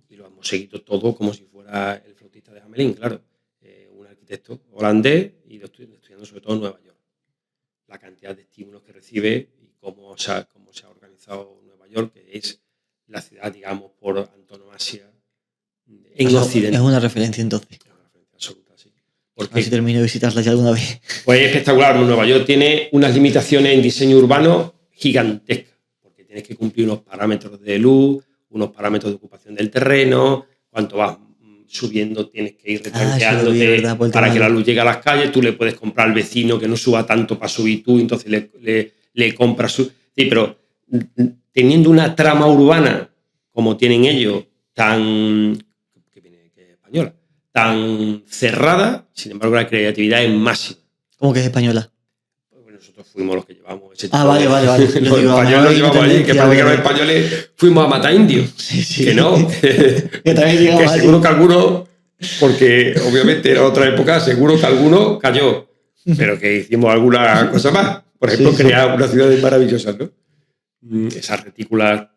y lo hemos seguido todo como si fuera el flautista de Hamelin, claro. Un arquitecto holandés y lo estudiando sobre todo en Nueva York. La cantidad de estímulos que recibe y cómo se ha organizado Nueva York, que es la ciudad, digamos, por antonomasia en Occidente. Es una referencia entonces. Es una referencia absoluta, sí. A ver si termino de visitarla ya alguna vez. Pues es espectacular. Nueva York tiene unas limitaciones en diseño urbano gigantescas, porque tienes que cumplir unos parámetros de luz, unos parámetros de ocupación del terreno. Cuanto vas subiendo tienes que ir retranqueándote para que la luz llegue a las calles. Tú le puedes comprar al vecino que no suba tanto para subir tú, entonces le compras su... Sí, pero teniendo una trama urbana como tienen ellos, tan... que es española, tan cerrada, sin embargo la creatividad es máxima. ¿Cómo que es española? Pues nosotros fuimos los que llevamos ese tipo vale. Los españoles nos llevamos allí, que parece que los españoles fuimos a matar indios. Sí. Que no. Que también llegamos que seguro que alguno, porque obviamente era otra época, seguro que alguno cayó, pero que hicimos alguna cosa más. Por ejemplo, crear unas ciudades maravillosas, ¿no? Esas retículas,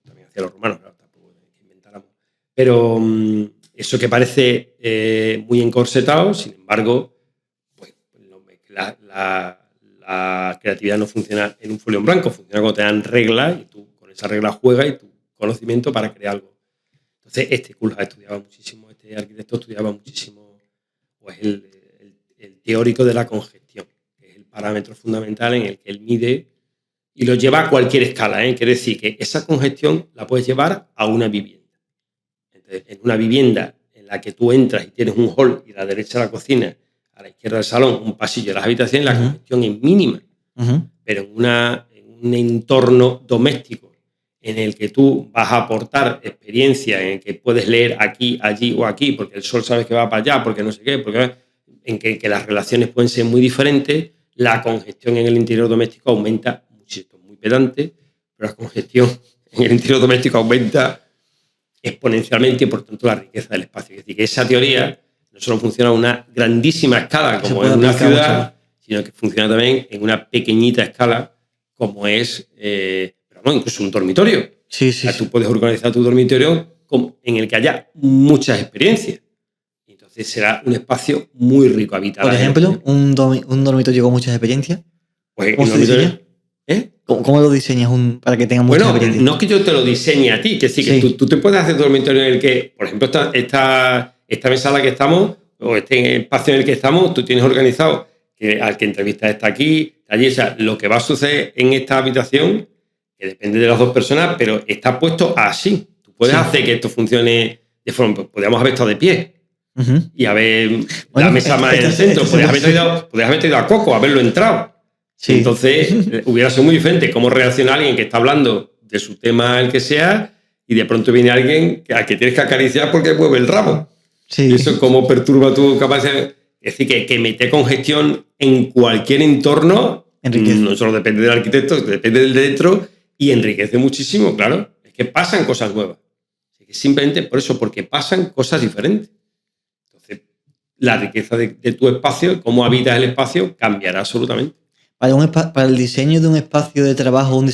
también hacían los romanos, claro, tampoco inventáramos. Pero eso que parece muy encorsetado, sin embargo, pues la creatividad no funciona en un folio en blanco, funciona cuando te dan reglas y tú con esas reglas juegas y tu conocimiento para crear algo. Entonces, este curso estudiaba muchísimo, este arquitecto estudiaba muchísimo, pues el teórico de la congestión, que es el parámetro fundamental en el que él mide y lo lleva a cualquier escala, ¿eh? Quiere decir que esa congestión la puedes llevar a una vivienda. Entonces, en una vivienda en la que tú entras y tienes un hall y a la derecha la cocina, a la izquierda el salón, un pasillo de las habitaciones, la congestión es mínima. Pero en un entorno doméstico en el que tú vas a aportar experiencia, en el que puedes leer aquí, allí o aquí, porque el sol sabes que va para allá, porque no sé qué, en que las relaciones pueden ser muy diferentes, la congestión en el interior doméstico aumenta muchísimo, muy pedante, pero la congestión en el interior doméstico aumenta exponencialmente y por tanto la riqueza del espacio. Es decir, que esa teoría no solo funciona a una grandísima escala como en una ciudad, sino que funciona también en una pequeñita escala como es, incluso un dormitorio. Sí. O sea, tú puedes organizar tu dormitorio en el que haya muchas experiencias. Entonces será un espacio muy rico habitado. Por ejemplo, un dormitorio con muchas experiencias. Pues ¿Cómo se diseña? ¿Cómo lo diseñas para que tenga muchas experiencias? No es que yo te lo diseñe a ti, que sí, que tú te puedes hacer dormitorio en el que, por ejemplo, esta mesa en la que estamos, o este espacio en el que estamos, tú tienes organizado que al que entrevistas está aquí, allí. O sea, lo que va a suceder en esta habitación, que depende de las dos personas, pero está puesto así. Tú puedes hacer que esto funcione de forma... Podríamos haber estado de pie y haber la mesa más en el centro. Podrías haber traído a Coco, haberlo entrado. Sí. Entonces, hubiera sido muy diferente cómo reacciona alguien que está hablando de su tema, el que sea, y de pronto viene alguien al que tienes que acariciar porque mueve el rabo. Sí. Y eso cómo perturba tu capacidad. Es decir, que meter congestión en cualquier entorno no solo depende del arquitecto, depende del de dentro y enriquece muchísimo, claro. Es que pasan cosas nuevas. Simplemente por eso, porque pasan cosas diferentes. Entonces, la riqueza de tu espacio, cómo habitas el espacio, cambiará absolutamente. Para el diseño de un espacio de trabajo, un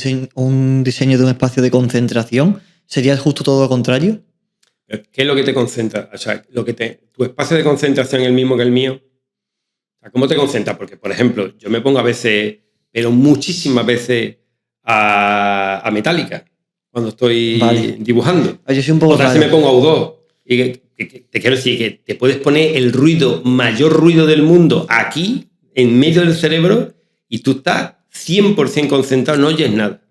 diseño de un espacio de concentración, ¿sería justo todo lo contrario? ¿Qué es lo que te concentra? O sea, tu espacio de concentración es el mismo que el mío. O sea, ¿cómo te concentras? Porque, por ejemplo, yo me pongo a veces, pero muchísimas veces, a Metallica cuando estoy dibujando. Yo soy un poco Otras veces me pongo a U2. Y te quiero decir que te puedes poner el mayor ruido del mundo aquí, en medio del cerebro, y tú estás 100% concentrado, no oyes nada.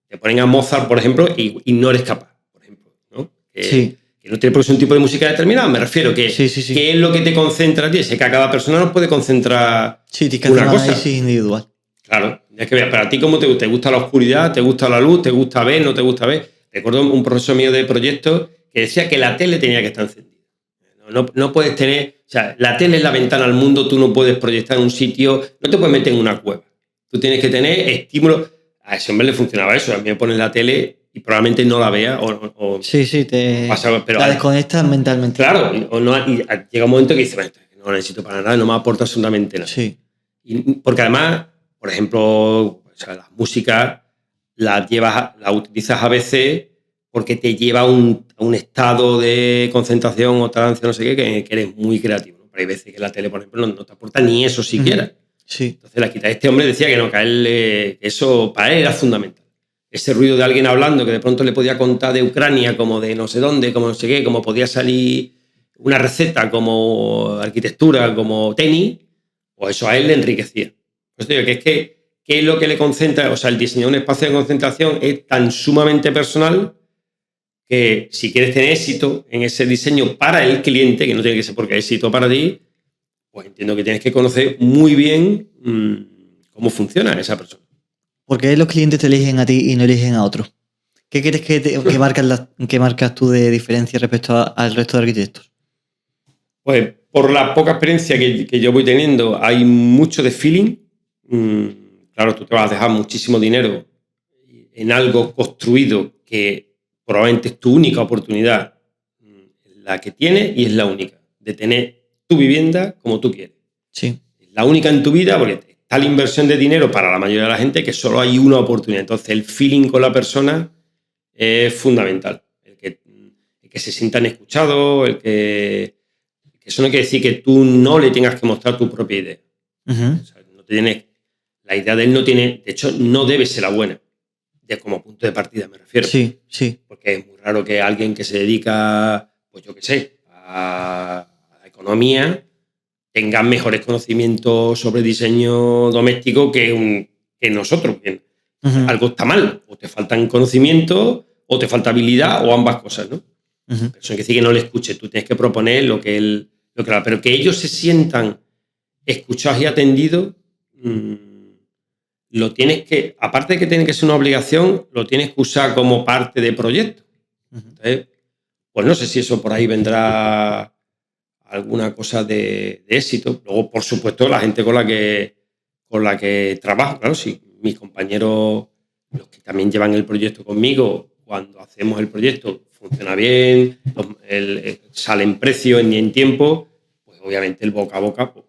Te ponen a Mozart, por ejemplo, y no eres capaz, por ejemplo, ¿no? Que no tiene por qué ser un tipo de música determinada, me refiero que ¿qué es lo que te concentra a ti? Es que a cada persona nos puede concentrar una cosa. Sí, individual. Claro, es que vea, para ti ¿cómo te gusta? ¿Te gusta la oscuridad? ¿Te gusta la luz? ¿Te gusta ver? ¿No te gusta ver? Recuerdo un profesor mío de proyecto que decía que la tele tenía que estar encendida. No puedes tener... O sea, la tele es la ventana al mundo, tú no puedes proyectar en un sitio, no te puedes meter en una cueva. Tú tienes que tener estímulos. A ese hombre le funcionaba eso. A mí me pones la tele y probablemente no la vea o la desconectas mentalmente. Claro, y llega un momento que dices, bueno, no lo necesito para nada, no me aporta absolutamente nada. Sí. Porque además, por ejemplo, las músicas las utilizas a veces porque te lleva a un estado de concentración o trance, no sé qué, que eres muy creativo, ¿no? Pero hay veces que la tele, por ejemplo, no te aporta ni eso siquiera. Sí. Entonces la quita. Este hombre decía que no, que a él, eso para él era fundamental. Ese ruido de alguien hablando que de pronto le podía contar de Ucrania, como de no sé dónde, como no sé qué, como podía salir una receta, como arquitectura, como tenis, pues eso a él le enriquecía. Pues digo que es que ¿qué es lo que le concentra? O sea, el diseño de un espacio de concentración es tan sumamente personal que si quieres tener éxito en ese diseño para el cliente, que no tiene que ser porque es éxito para ti, pues entiendo que tienes que conocer muy bien cómo funciona esa persona. ¿Por qué los clientes te eligen a ti y no eligen a otros? ¿Qué crees que marcas tú de diferencia respecto al resto de arquitectos? Pues por la poca experiencia que yo voy teniendo, hay mucho de feeling. Claro, tú te vas a dejar muchísimo dinero en algo construido que probablemente es tu única oportunidad, la que tienes, y es la única, de tener tu vivienda como tú quieres. Sí. Es la única en tu vida porque está la inversión de dinero para la mayoría de la gente que solo hay una oportunidad. Entonces el feeling con la persona es fundamental. El que se sientan escuchados, eso no quiere decir que tú no le tengas que mostrar tu propia idea. Uh-huh. O sea, la idea de él no tiene, de hecho, no debe ser la buena, como punto de partida me refiero. Sí, sí. Porque es muy raro que alguien que se dedica, pues yo qué sé, a la economía, tenga mejores conocimientos sobre diseño doméstico que nosotros. Uh-huh. Algo está mal, o te faltan conocimientos, o te falta habilidad, o ambas cosas, ¿no? Uh-huh. Eso no quiere decir que no le escuche, tú tienes que proponer pero que ellos se sientan escuchados y atendidos, lo tienes que, aparte de que tiene que ser una obligación, lo tienes que usar como parte de proyecto. Entonces, pues no sé si eso por ahí vendrá alguna cosa de éxito. Luego, por supuesto, la gente con la que trabajo, claro, si mis compañeros, los que también llevan el proyecto conmigo, cuando hacemos el proyecto funciona bien, sale en precio ni en tiempo, pues obviamente el boca a boca, pues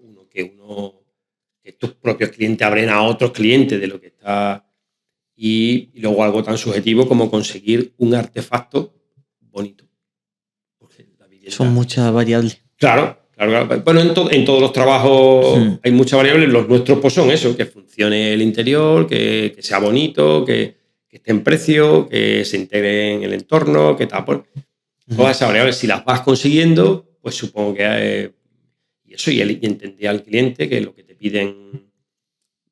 que tus propios clientes abren a otros clientes de lo que está. Y luego algo tan subjetivo como conseguir un artefacto bonito. Porque la vivienda, son muchas variables. Claro. Bueno, en todos los trabajos hay muchas variables. Los nuestros pues son eso, que funcione el interior, que sea bonito, que esté en precio, que se integre en el entorno, que tal. Pues, todas esas variables, si las vas consiguiendo, pues supongo que y eso, y entender al cliente que lo que te piden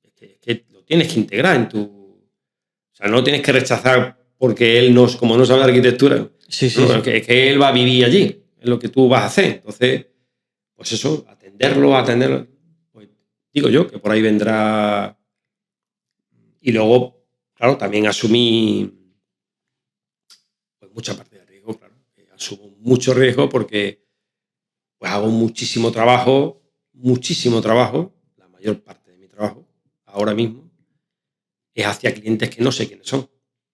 es que lo tienes que integrar en tu. O sea, no lo tienes que rechazar porque él como no sabe de arquitectura. Sí. Es que él va a vivir allí, es lo que tú vas a hacer. Entonces, pues eso, atenderlo. Pues digo yo que por ahí vendrá. Y luego, claro, también asumí pues mucha parte de riesgo, claro. Asumo mucho riesgo porque pues hago muchísimo trabajo, la mayor parte de mi trabajo, ahora mismo, es hacia clientes que no sé quiénes son,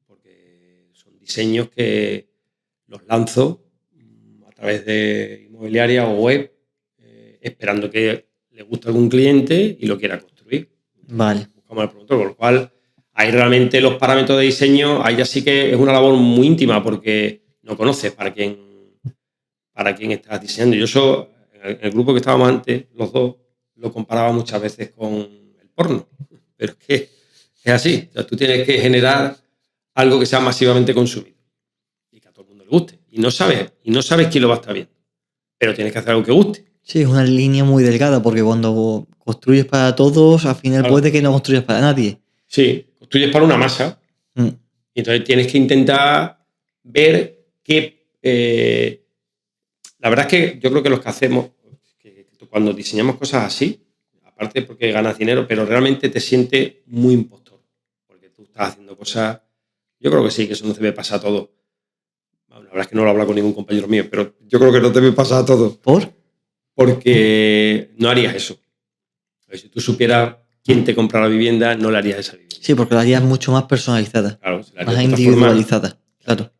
porque son diseños que los lanzo a través de inmobiliaria o web, esperando que le guste a algún cliente y lo quiera construir. Vale. Buscamos el producto, con lo cual ahí realmente los parámetros de diseño, ahí ya sí que es una labor muy íntima porque no conoces para quién estás diseñando. Yo en el grupo que estábamos antes, los dos, lo comparaba muchas veces con el porno, pero es que es así. O sea, tú tienes que generar algo que sea masivamente consumido y que a todo el mundo le guste. Y no sabes quién lo va a estar viendo, pero tienes que hacer algo que guste. Sí, es una línea muy delgada porque cuando construyes para todos, al final puede que no construyas para nadie. Sí, construyes para una masa. Y entonces tienes que intentar ver qué. La verdad es que yo creo que los que hacemos, que cuando diseñamos cosas así, aparte porque ganas dinero, pero realmente te sientes muy impostor. Porque tú estás haciendo cosas. Yo creo que sí, que eso no debe pasar a todos. La verdad es que no lo he hablado con ningún compañero mío, pero yo creo que no debe pasar a todos. ¿Por? Porque no harías eso. Si tú supieras quién te compra la vivienda, no le harías esa vivienda. Sí, porque la harías mucho más personalizada. Claro, más individualizada. Claro.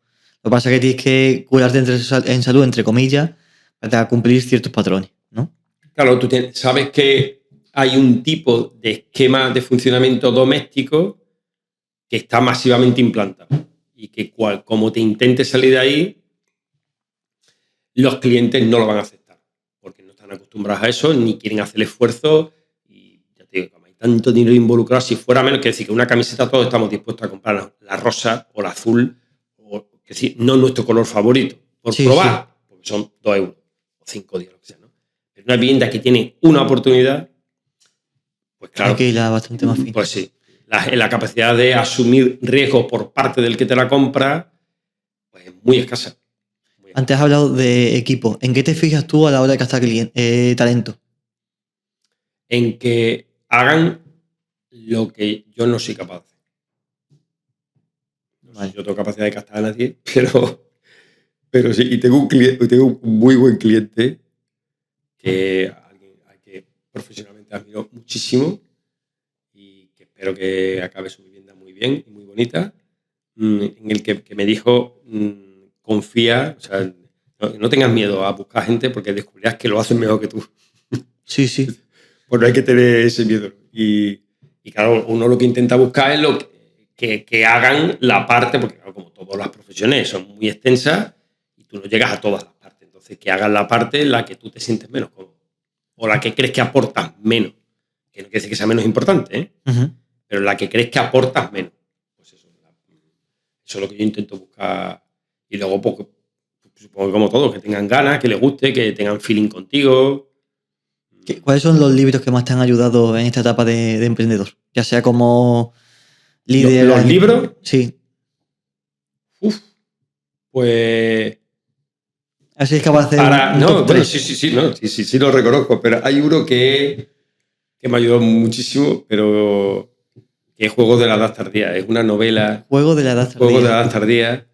Lo que pasa es que tienes que curarte en salud, entre comillas, para cumplir ciertos patrones, ¿no? Claro, tú sabes que hay un tipo de esquema de funcionamiento doméstico que está masivamente implantado y que como te intentes salir de ahí, los clientes no lo van a aceptar porque no están acostumbrados a eso ni quieren hacer el esfuerzo y ya te digo, como hay tanto dinero involucrado, si fuera menos, que decir que una camiseta todos estamos dispuestos a comprar la rosa o la azul, es decir, no nuestro color favorito, por probar, porque son 2 euros o 5 días, lo que sea, ¿no? Pero una vivienda que tiene una oportunidad, pues claro. Hay que irla bastante más fina. Pues sí. La capacidad de asumir riesgos por parte del que te la compra, pues es muy escasa. Antes has hablado de equipo. ¿En qué te fijas tú a la hora de captar talento? En que hagan lo que yo no soy capaz de hacer. No sé si yo tengo capacidad de captar a nadie, pero sí. Y tengo un muy buen cliente que profesionalmente admiro muchísimo y que espero que acabe su vivienda muy bien y muy bonita, en el que me dijo, confía, o sea, no tengas miedo a buscar gente porque descubrirás que lo hacen mejor que tú. Sí, sí. Pues no hay que tener ese miedo. Y claro, uno lo que intenta buscar es lo que hagan la parte, porque claro, como todas las profesiones son muy extensas y tú no llegas a todas las partes. Entonces, que hagan la parte en la que tú te sientes menos cómodo o la que crees que aportas menos. Que no quiere decir que sea menos importante, ¿eh? Uh-huh. Pero la que crees que aportas menos. Pues eso es lo que yo intento buscar. Y luego, pues, supongo que como todos, que tengan ganas, que les guste, que tengan feeling contigo. ¿Cuáles son los libros que más te han ayudado en esta etapa de emprendedor? Ya sea como líder... ¿Los libros? Sí. Pues... Así es capaz de hacer sí, lo reconozco, pero hay uno que me ayudó muchísimo, pero que es Juegos de la Edad Tardía. Es una novela... Juegos de la Edad Tardía. Juegos de la Edad Tardía.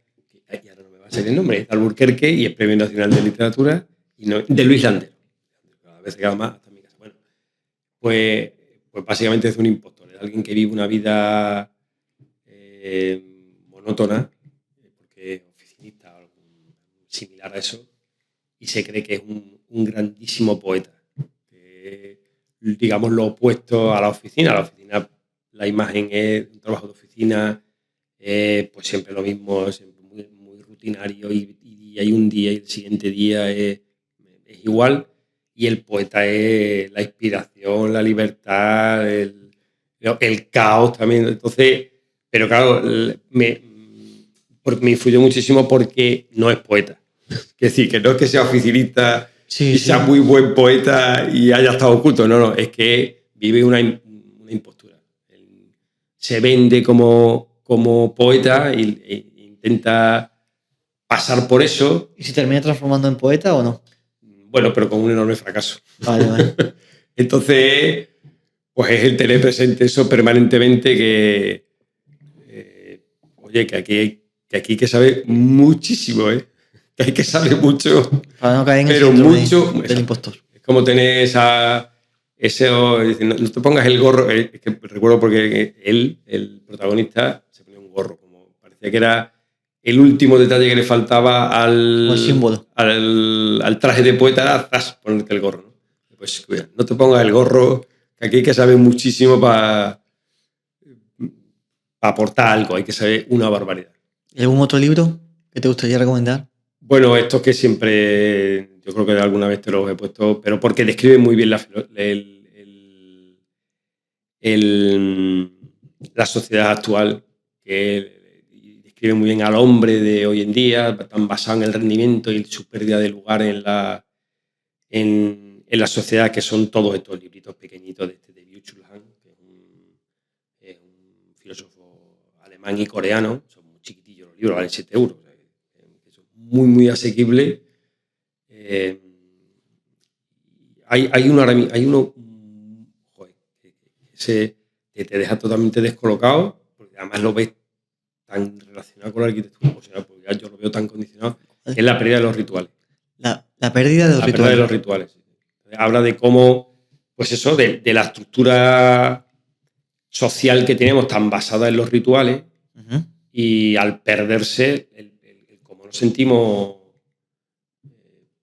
Y ahora no me va a salir el nombre. Es de Alburquerque y es Premio Nacional de Literatura de Luis Landero. A veces queda más hasta mi casa. Bueno, pues básicamente es un impostor. Es alguien que vive una vida monótona, porque es oficinista o algo similar a eso, y se cree que es un grandísimo poeta. Digamos lo opuesto a la oficina. La oficina, la imagen es un trabajo de oficina, pues siempre lo mismo, siempre muy rutinario, y hay un día y el siguiente día es igual. Y el poeta es la inspiración, la libertad, el caos también. Entonces, pero claro, me influyó muchísimo porque no es poeta. Es decir, que no es que sea oficinista y sea muy buen poeta y haya estado oculto. No, es que vive una impostura. Se vende como poeta e intenta pasar por eso. ¿Y si termina transformando en poeta o no? Bueno, pero con un enorme fracaso. Vale. Entonces, pues es el tener presente eso permanentemente, que oye, que aquí hay que saber muchísimo, ¿eh? Que hay que saber mucho. Para no caer en pero el mucho del impostor. Es como tener no te pongas el gorro. Es que recuerdo porque él, el protagonista, se ponía un gorro, como parecía que era el último detalle que le faltaba al símbolo. Al traje de poeta, ponerte el gorro, ¿no? Pues cuida, no te pongas el gorro, que aquí hay que saber muchísimo para aportar algo, hay que saber una barbaridad. ¿Y algún otro libro que te gustaría recomendar? Bueno, estos que siempre, yo creo que alguna vez te los he puesto, pero porque describen muy bien la sociedad actual, que describe muy bien al hombre de hoy en día, tan basado en el rendimiento y su pérdida de lugar en la sociedad, que son todos estos libritos pequeñitos de Byung-Chul Han, que es un filósofo alemán y coreano. Son muy chiquitillos los libros, valen 7 euros. Son muy, muy asequibles. Hay uno joder, que te deja totalmente descolocado, porque además lo ves tan relacionado con la arquitectura, porque ya yo lo veo tan condicionado, que es La pérdida de los rituales. La pérdida de los rituales. Pérdida de los rituales. Habla de cómo, pues eso, de la estructura social que tenemos tan basada en los rituales, uh-huh, y al perderse, cómo nos sentimos,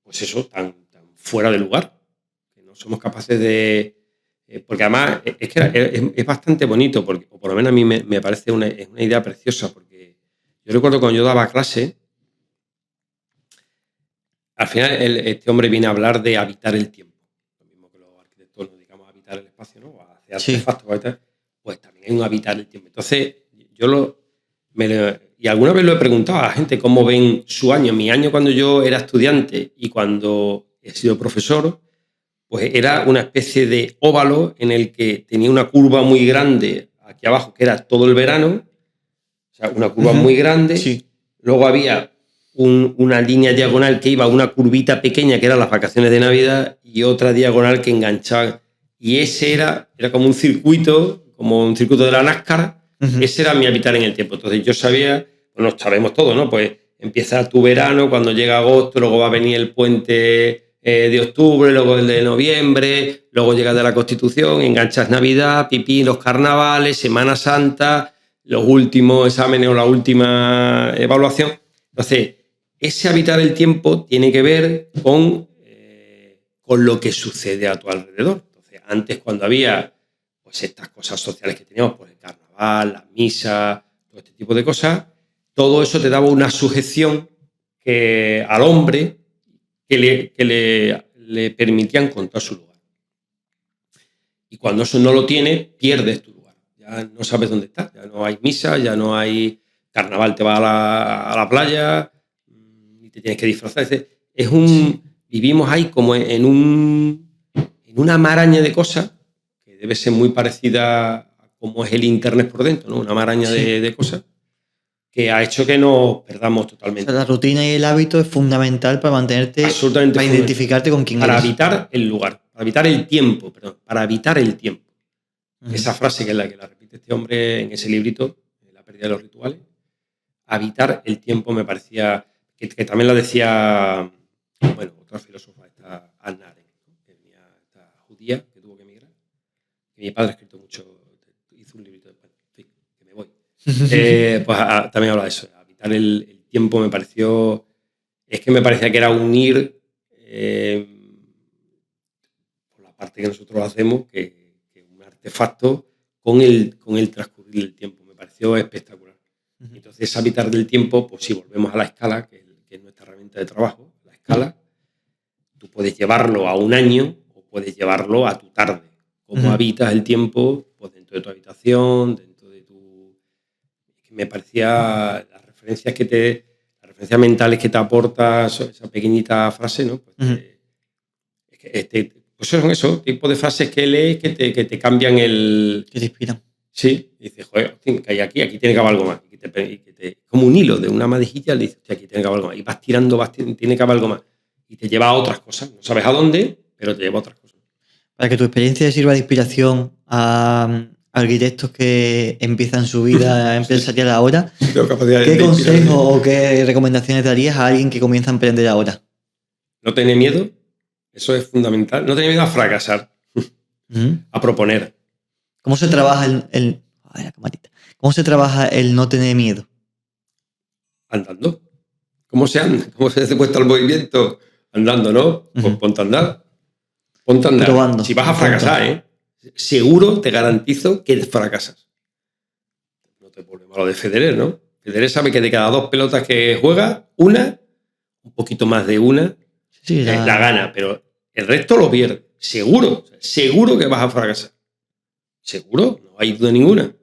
pues eso, tan fuera de lugar, que no somos capaces de... Porque además es que es bastante bonito, porque, o por lo menos a mí me parece una idea preciosa, porque yo recuerdo cuando yo daba clase, al final este hombre viene a hablar de habitar el tiempo. Lo mismo que los arquitectos nos dedicamos a habitar el espacio, ¿no? A hacer artefactos, pues también hay un habitar el tiempo. Entonces, y alguna vez lo he preguntado a la gente cómo ven su año. Mi año cuando yo era estudiante y cuando he sido profesor, pues era una especie de óvalo en el que tenía una curva muy grande aquí abajo, que era todo el verano, o sea, una curva muy grande. Sí. Luego había una línea diagonal que iba a una curvita pequeña, que eran las vacaciones de Navidad, y otra diagonal que enganchaba. Y ese era como un circuito de la NASCAR. Ese era mi habitar en el tiempo. Entonces yo sabía, bueno, sabemos todo, ¿no? Pues empieza tu verano, cuando llega agosto, luego va a venir el puente de octubre, luego el de noviembre, luego llega de la Constitución, enganchas Navidad, pipí, los carnavales, Semana Santa, los últimos exámenes o la última evaluación. Entonces, ese habitar el tiempo tiene que ver con lo que sucede a tu alrededor. Entonces, antes cuando había pues estas cosas sociales que teníamos, pues el carnaval, la misa, todo este tipo de cosas, todo eso te daba una sujeción al hombre que le permitían contar su lugar. Y cuando eso no lo tienes, pierdes tu lugar. Ya no sabes dónde estás, ya no hay misa, ya no hay carnaval, te vas a la playa y te tienes que disfrazar. Vivimos ahí como en una maraña de cosas que debe ser muy parecida a cómo es el Internet por dentro, ¿no? Una maraña de cosas que ha hecho que nos perdamos totalmente. O sea, la rutina y el hábito es fundamental para mantenerte, absolutamente para identificarte con quién para eres. habitar el lugar, para habitar el tiempo, perdón, para habitar el tiempo. Esa frase que es la que la repite este hombre en ese librito, La pérdida de los rituales. Habitar el tiempo me parecía que también la decía, bueno, otra filósofa, esta Hannah Arendt, ¿no? Esta judía que tuvo que emigrar. Que mi padre ha escrito mucho, hizo un librito después, que me voy. Pues también habla de eso. Habitar el tiempo me parecía que era unir por la parte que nosotros hacemos, que un artefacto con el transcurrir del tiempo. Me pareció espectacular. Entonces, habitar del tiempo, pues si volvemos a la escala, que es nuestra herramienta de trabajo, la escala, tú puedes llevarlo a un año o puedes llevarlo a tu tarde. Cómo habitas el tiempo, pues dentro de tu habitación, dentro de tu... Me parecía las referencias mentales que te aporta esa pequeñita frase, ¿no? Pues pues son esos tipos de frases que lees que te cambian el... Que te inspiran. Sí, y dices, joder, que hay aquí tiene que haber algo más. Como un hilo de una madejilla, le dices, aquí tiene que haber algo más. Y vas tirando, tiene que haber algo más. Y te lleva a otras cosas. No sabes a dónde, pero te lleva a otras cosas. Para que tu experiencia sirva de inspiración a arquitectos que empiezan su vida empresarial ahora, ¿qué consejo o qué recomendaciones darías a alguien que comienza a emprender ahora? No tener miedo, eso es fundamental. No tener miedo a fracasar, a proponer. ¿Cómo se trabaja ¿Cómo se trabaja el no tener miedo? Andando. ¿Cómo se anda? ¿Cómo se hace puesto el movimiento? Andando, ¿no? Pues ponte a andar. Ponte a andar. Probando. Si vas a fracasar, seguro te garantizo que fracasas. No te vuelve malo de Federer, ¿no? Federer sabe que de cada 2 pelotas que juega, un poquito más de una, sí, la gana, pero el resto lo pierde. Seguro que vas a fracasar. Seguro, no hay duda ninguna.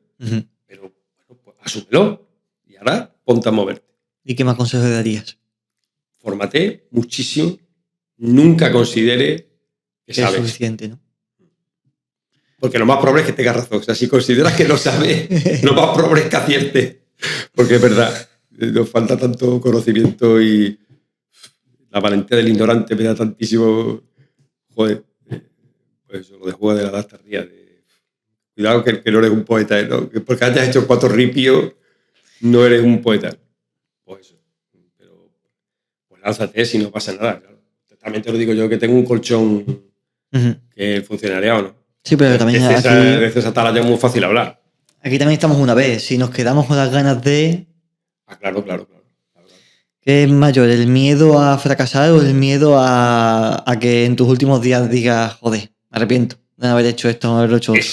Pero bueno, pues asúmelo y ahora ponte a moverte. ¿Y qué más consejos darías? Fórmate muchísimo. Nunca considere que sabes. Es suficiente, ¿no? Porque lo más probable es que tengas razón. O sea, si consideras que no sabes, lo más probable es que aciertes. Porque es verdad, nos falta tanto conocimiento y la valentía del ignorante me da tantísimo. Joder, pues eso, lo de juego de la edad tardía. Cuidado que no eres un poeta, ¿no? Que porque hayas hecho 4 ripios, no eres un poeta. Pues eso. Pero pues lánzate si no pasa nada. Claro. También te lo digo yo que tengo un colchón que funcionaría o no. Sí, pero también de esa Atalaya es muy fácil hablar. Aquí también estamos una vez. Si nos quedamos con las ganas de... Claro. ¿Qué es mayor, el miedo a fracasar o el miedo a que en tus últimos días digas, joder, me arrepiento de no haber hecho esto, no haberlo hecho otro?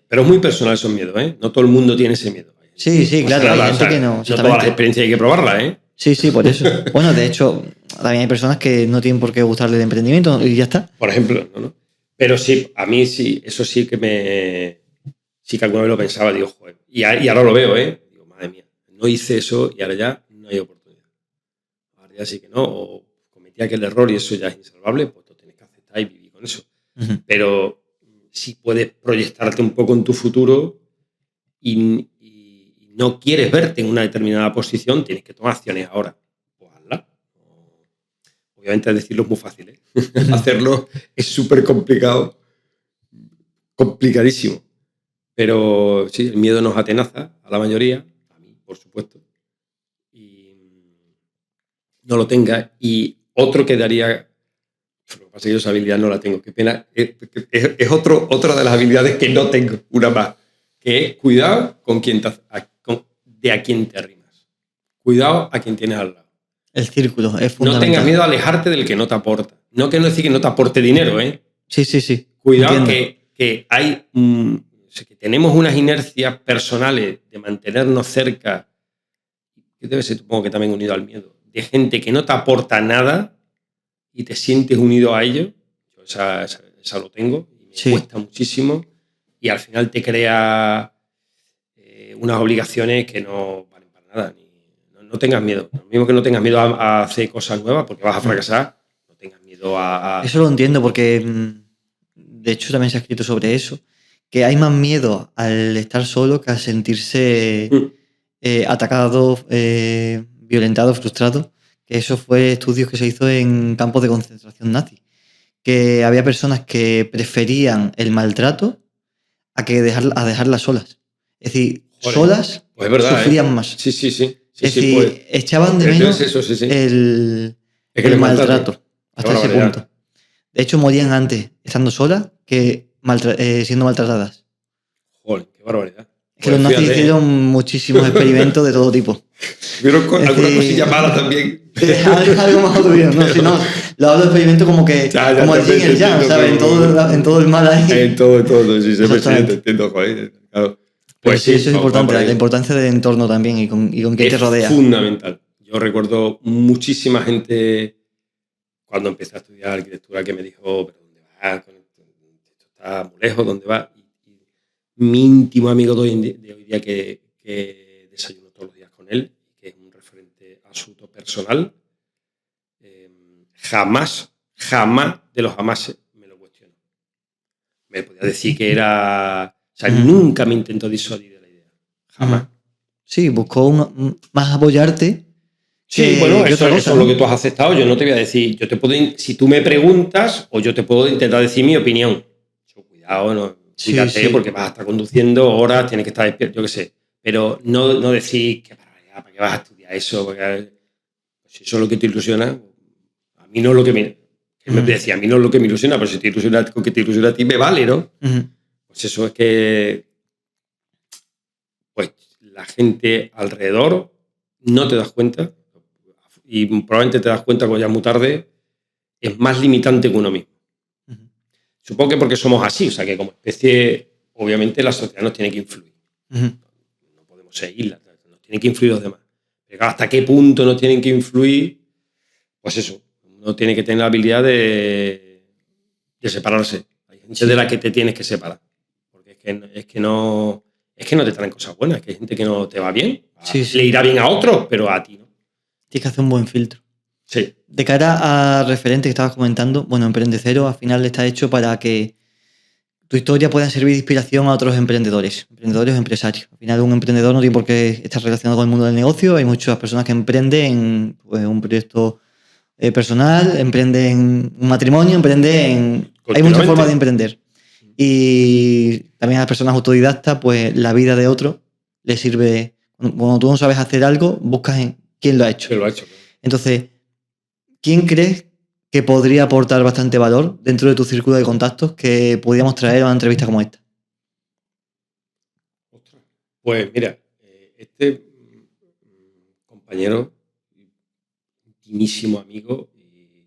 Pero es muy personal esos miedos, ¿eh? No todo el mundo tiene ese miedo. Sí, claro, hay gente que no. No todas las experiencias hay que probarlas, ¿eh? Sí, por eso. Bueno, de hecho, también hay personas que no tienen por qué gustarle el emprendimiento y ya está. Por ejemplo, ¿no? Pero sí, a mí sí, eso sí que sí que alguna vez lo pensaba, digo, joder. Y ahora lo veo, ¿eh? Digo, madre mía, no hice eso y ahora ya no hay oportunidad. Ahora ya sí que no, o cometí admitía que el error y eso ya es insalvable, pues lo tienes que aceptar y vivir con eso. Ujú. Pero si puedes proyectarte un poco en tu futuro y no quieres verte en una determinada posición, tienes que tomar acciones ahora. Pues hazla. Obviamente decirlo es muy fácil, ¿eh? Hacerlo es súper complicado, complicadísimo. Pero sí, el miedo nos atenaza a la mayoría, a mí, por supuesto. Y no lo tenga. Y otro que daría, lo que pasa es que yo esa habilidad no la tengo, qué pena, es otra de las habilidades que no tengo, una más, que es cuidado con de a quién te arrimas. Cuidado a quien tienes al lado. El círculo es No tengas fundamental. miedo a alejarte del que no te aporta. No quiero decir que no te aporte dinero, ¿eh? Sí. Cuidado Entiendo. que hay, que tenemos unas inercias personales de mantenernos cerca, que debe ser, supongo que también unido al miedo, de gente que no te aporta nada y te sientes unido a ellos. Yo esa lo tengo y me Sí. cuesta muchísimo y al final te crea unas obligaciones que no valen para nada. No tengas miedo. Lo mismo que no tengas miedo a hacer cosas nuevas porque vas a fracasar, no tengas miedo a... Eso lo entiendo porque, de hecho, también se ha escrito sobre eso, que hay más miedo al estar solo que al sentirse atacado, violentado, frustrado. Que eso fue estudios que se hizo en campos de concentración nazi. Que había personas que preferían el maltrato a dejarlas solas. Es decir, Joder, solas pues es verdad, ¿eh? sufrían más. Sí, Es pues. decir, echaban de Es menos eso, sí. el Es que les maltraten. maltrato Qué hasta ese barbaridad. punto. De hecho, morían antes estando solas que siendo maltratadas. Joder, qué barbaridad. Es que Pues los nazis fíjate, hicieron muchísimos experimentos de todo tipo. vieron Es alguna cosilla decir, mala también. algo más tuvieron, ¿no? Si no, lo hablo de experimento como que Ya, como el te yin y el yang, entiendo, ¿sabes? En todo el mal ahí. En todo, sí, siempre sí, te Exactamente. entiendo, joder. Claro. Pero Pues sí, eso es va importante, por la ahí. importancia del entorno también y con quién te Es rodea. fundamental. Yo recuerdo muchísima gente cuando empecé a estudiar arquitectura que me dijo, ¿pero dónde vas? Esto está muy lejos, ¿dónde vas? Y mi íntimo amigo de hoy día que desayuno todos los días con él, que es un referente absoluto personal, jamás de los jamases me lo cuestiono. Me podía decir que era... O sea, nunca me intentó disuadir de la idea. Jamás. Sí, buscó más apoyarte Sí, bueno, que eso otra cosa, es lo ¿no? que tú has aceptado. Yo no te voy a decir, si tú me preguntas, o yo te puedo intentar decir mi opinión. Cuidado, no, cuídate, Sí. porque vas a estar conduciendo horas, tienes que estar despierto, yo qué sé. Pero no decir que para qué vas a estudiar eso, porque si eso es lo que te ilusiona, a mí no es lo que me. Él me decía, a mí no es lo que me ilusiona, pero si te ilusiona con que te ilusiona a ti, me vale, ¿no? Pues eso es que pues la gente alrededor no te das cuenta y probablemente te das cuenta cuando ya es muy tarde, es más limitante que uno mismo. Supongo que porque somos así, o sea que como especie, obviamente la sociedad nos tiene que influir. No podemos seguirla, nos tienen que influir los demás. Pero hasta qué punto nos tienen que influir, pues eso, uno tiene que tener la habilidad de separarse. Hay gente de la que te tienes que separar. Porque es que no te traen cosas buenas, que hay gente que no te va bien. Le irá bien a otros, pero a ti no. Tienes que hacer un buen filtro. Sí. De cara a referente que estabas comentando, bueno, Emprende Cero al final está hecho para que tu historia pueda servir de inspiración a otros emprendedores o empresarios. Al final un emprendedor no tiene por qué estar relacionado con el mundo del negocio. Hay muchas personas que emprenden pues, un proyecto personal, emprenden un matrimonio, hay muchas formas de emprender. Y también a las personas autodidactas, pues la vida de otro les sirve. Cuando tú no sabes hacer algo, buscas en quién lo ha hecho. ¿Quién lo ha hecho? Entonces, ¿quién crees que podría aportar bastante valor dentro de tu círculo de contactos que podríamos traer a una entrevista como esta? Pues mira, este compañero, intimísimo amigo, y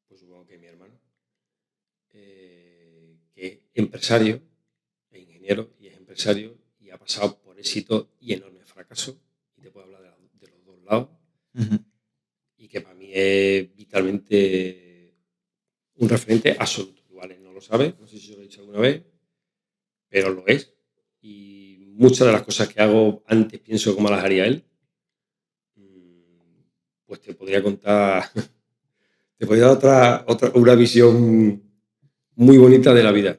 pues supongo que mi hermano, que es empresario, es ingeniero y es empresario y ha pasado por éxito y enorme fracaso, y te puedo hablar de los dos lados, y que para mí es vitalmente un referente absoluto. Igual él no lo sabe, no sé si lo he dicho alguna vez, pero lo es. Y muchas de las cosas que hago antes pienso cómo las haría él. Pues te podría contar te podría dar una visión muy bonita de la vida.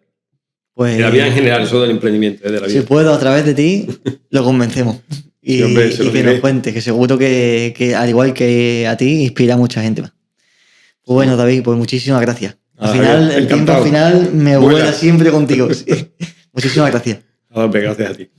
Pues, De la vida en general, eso del emprendimiento, de la vida. si puedo, a través de ti, lo convencemos. Y, Sí, hombre, se lo y que diré. nos cuentes, que seguro que, al igual que a ti, inspira a mucha gente más. Pues bueno, David, pues muchísimas gracias. Al final, Javier, el tiempo encantado. al final me Vuela. vuela siempre contigo. Sí. Muchísimas gracias. Hombre, gracias a ti.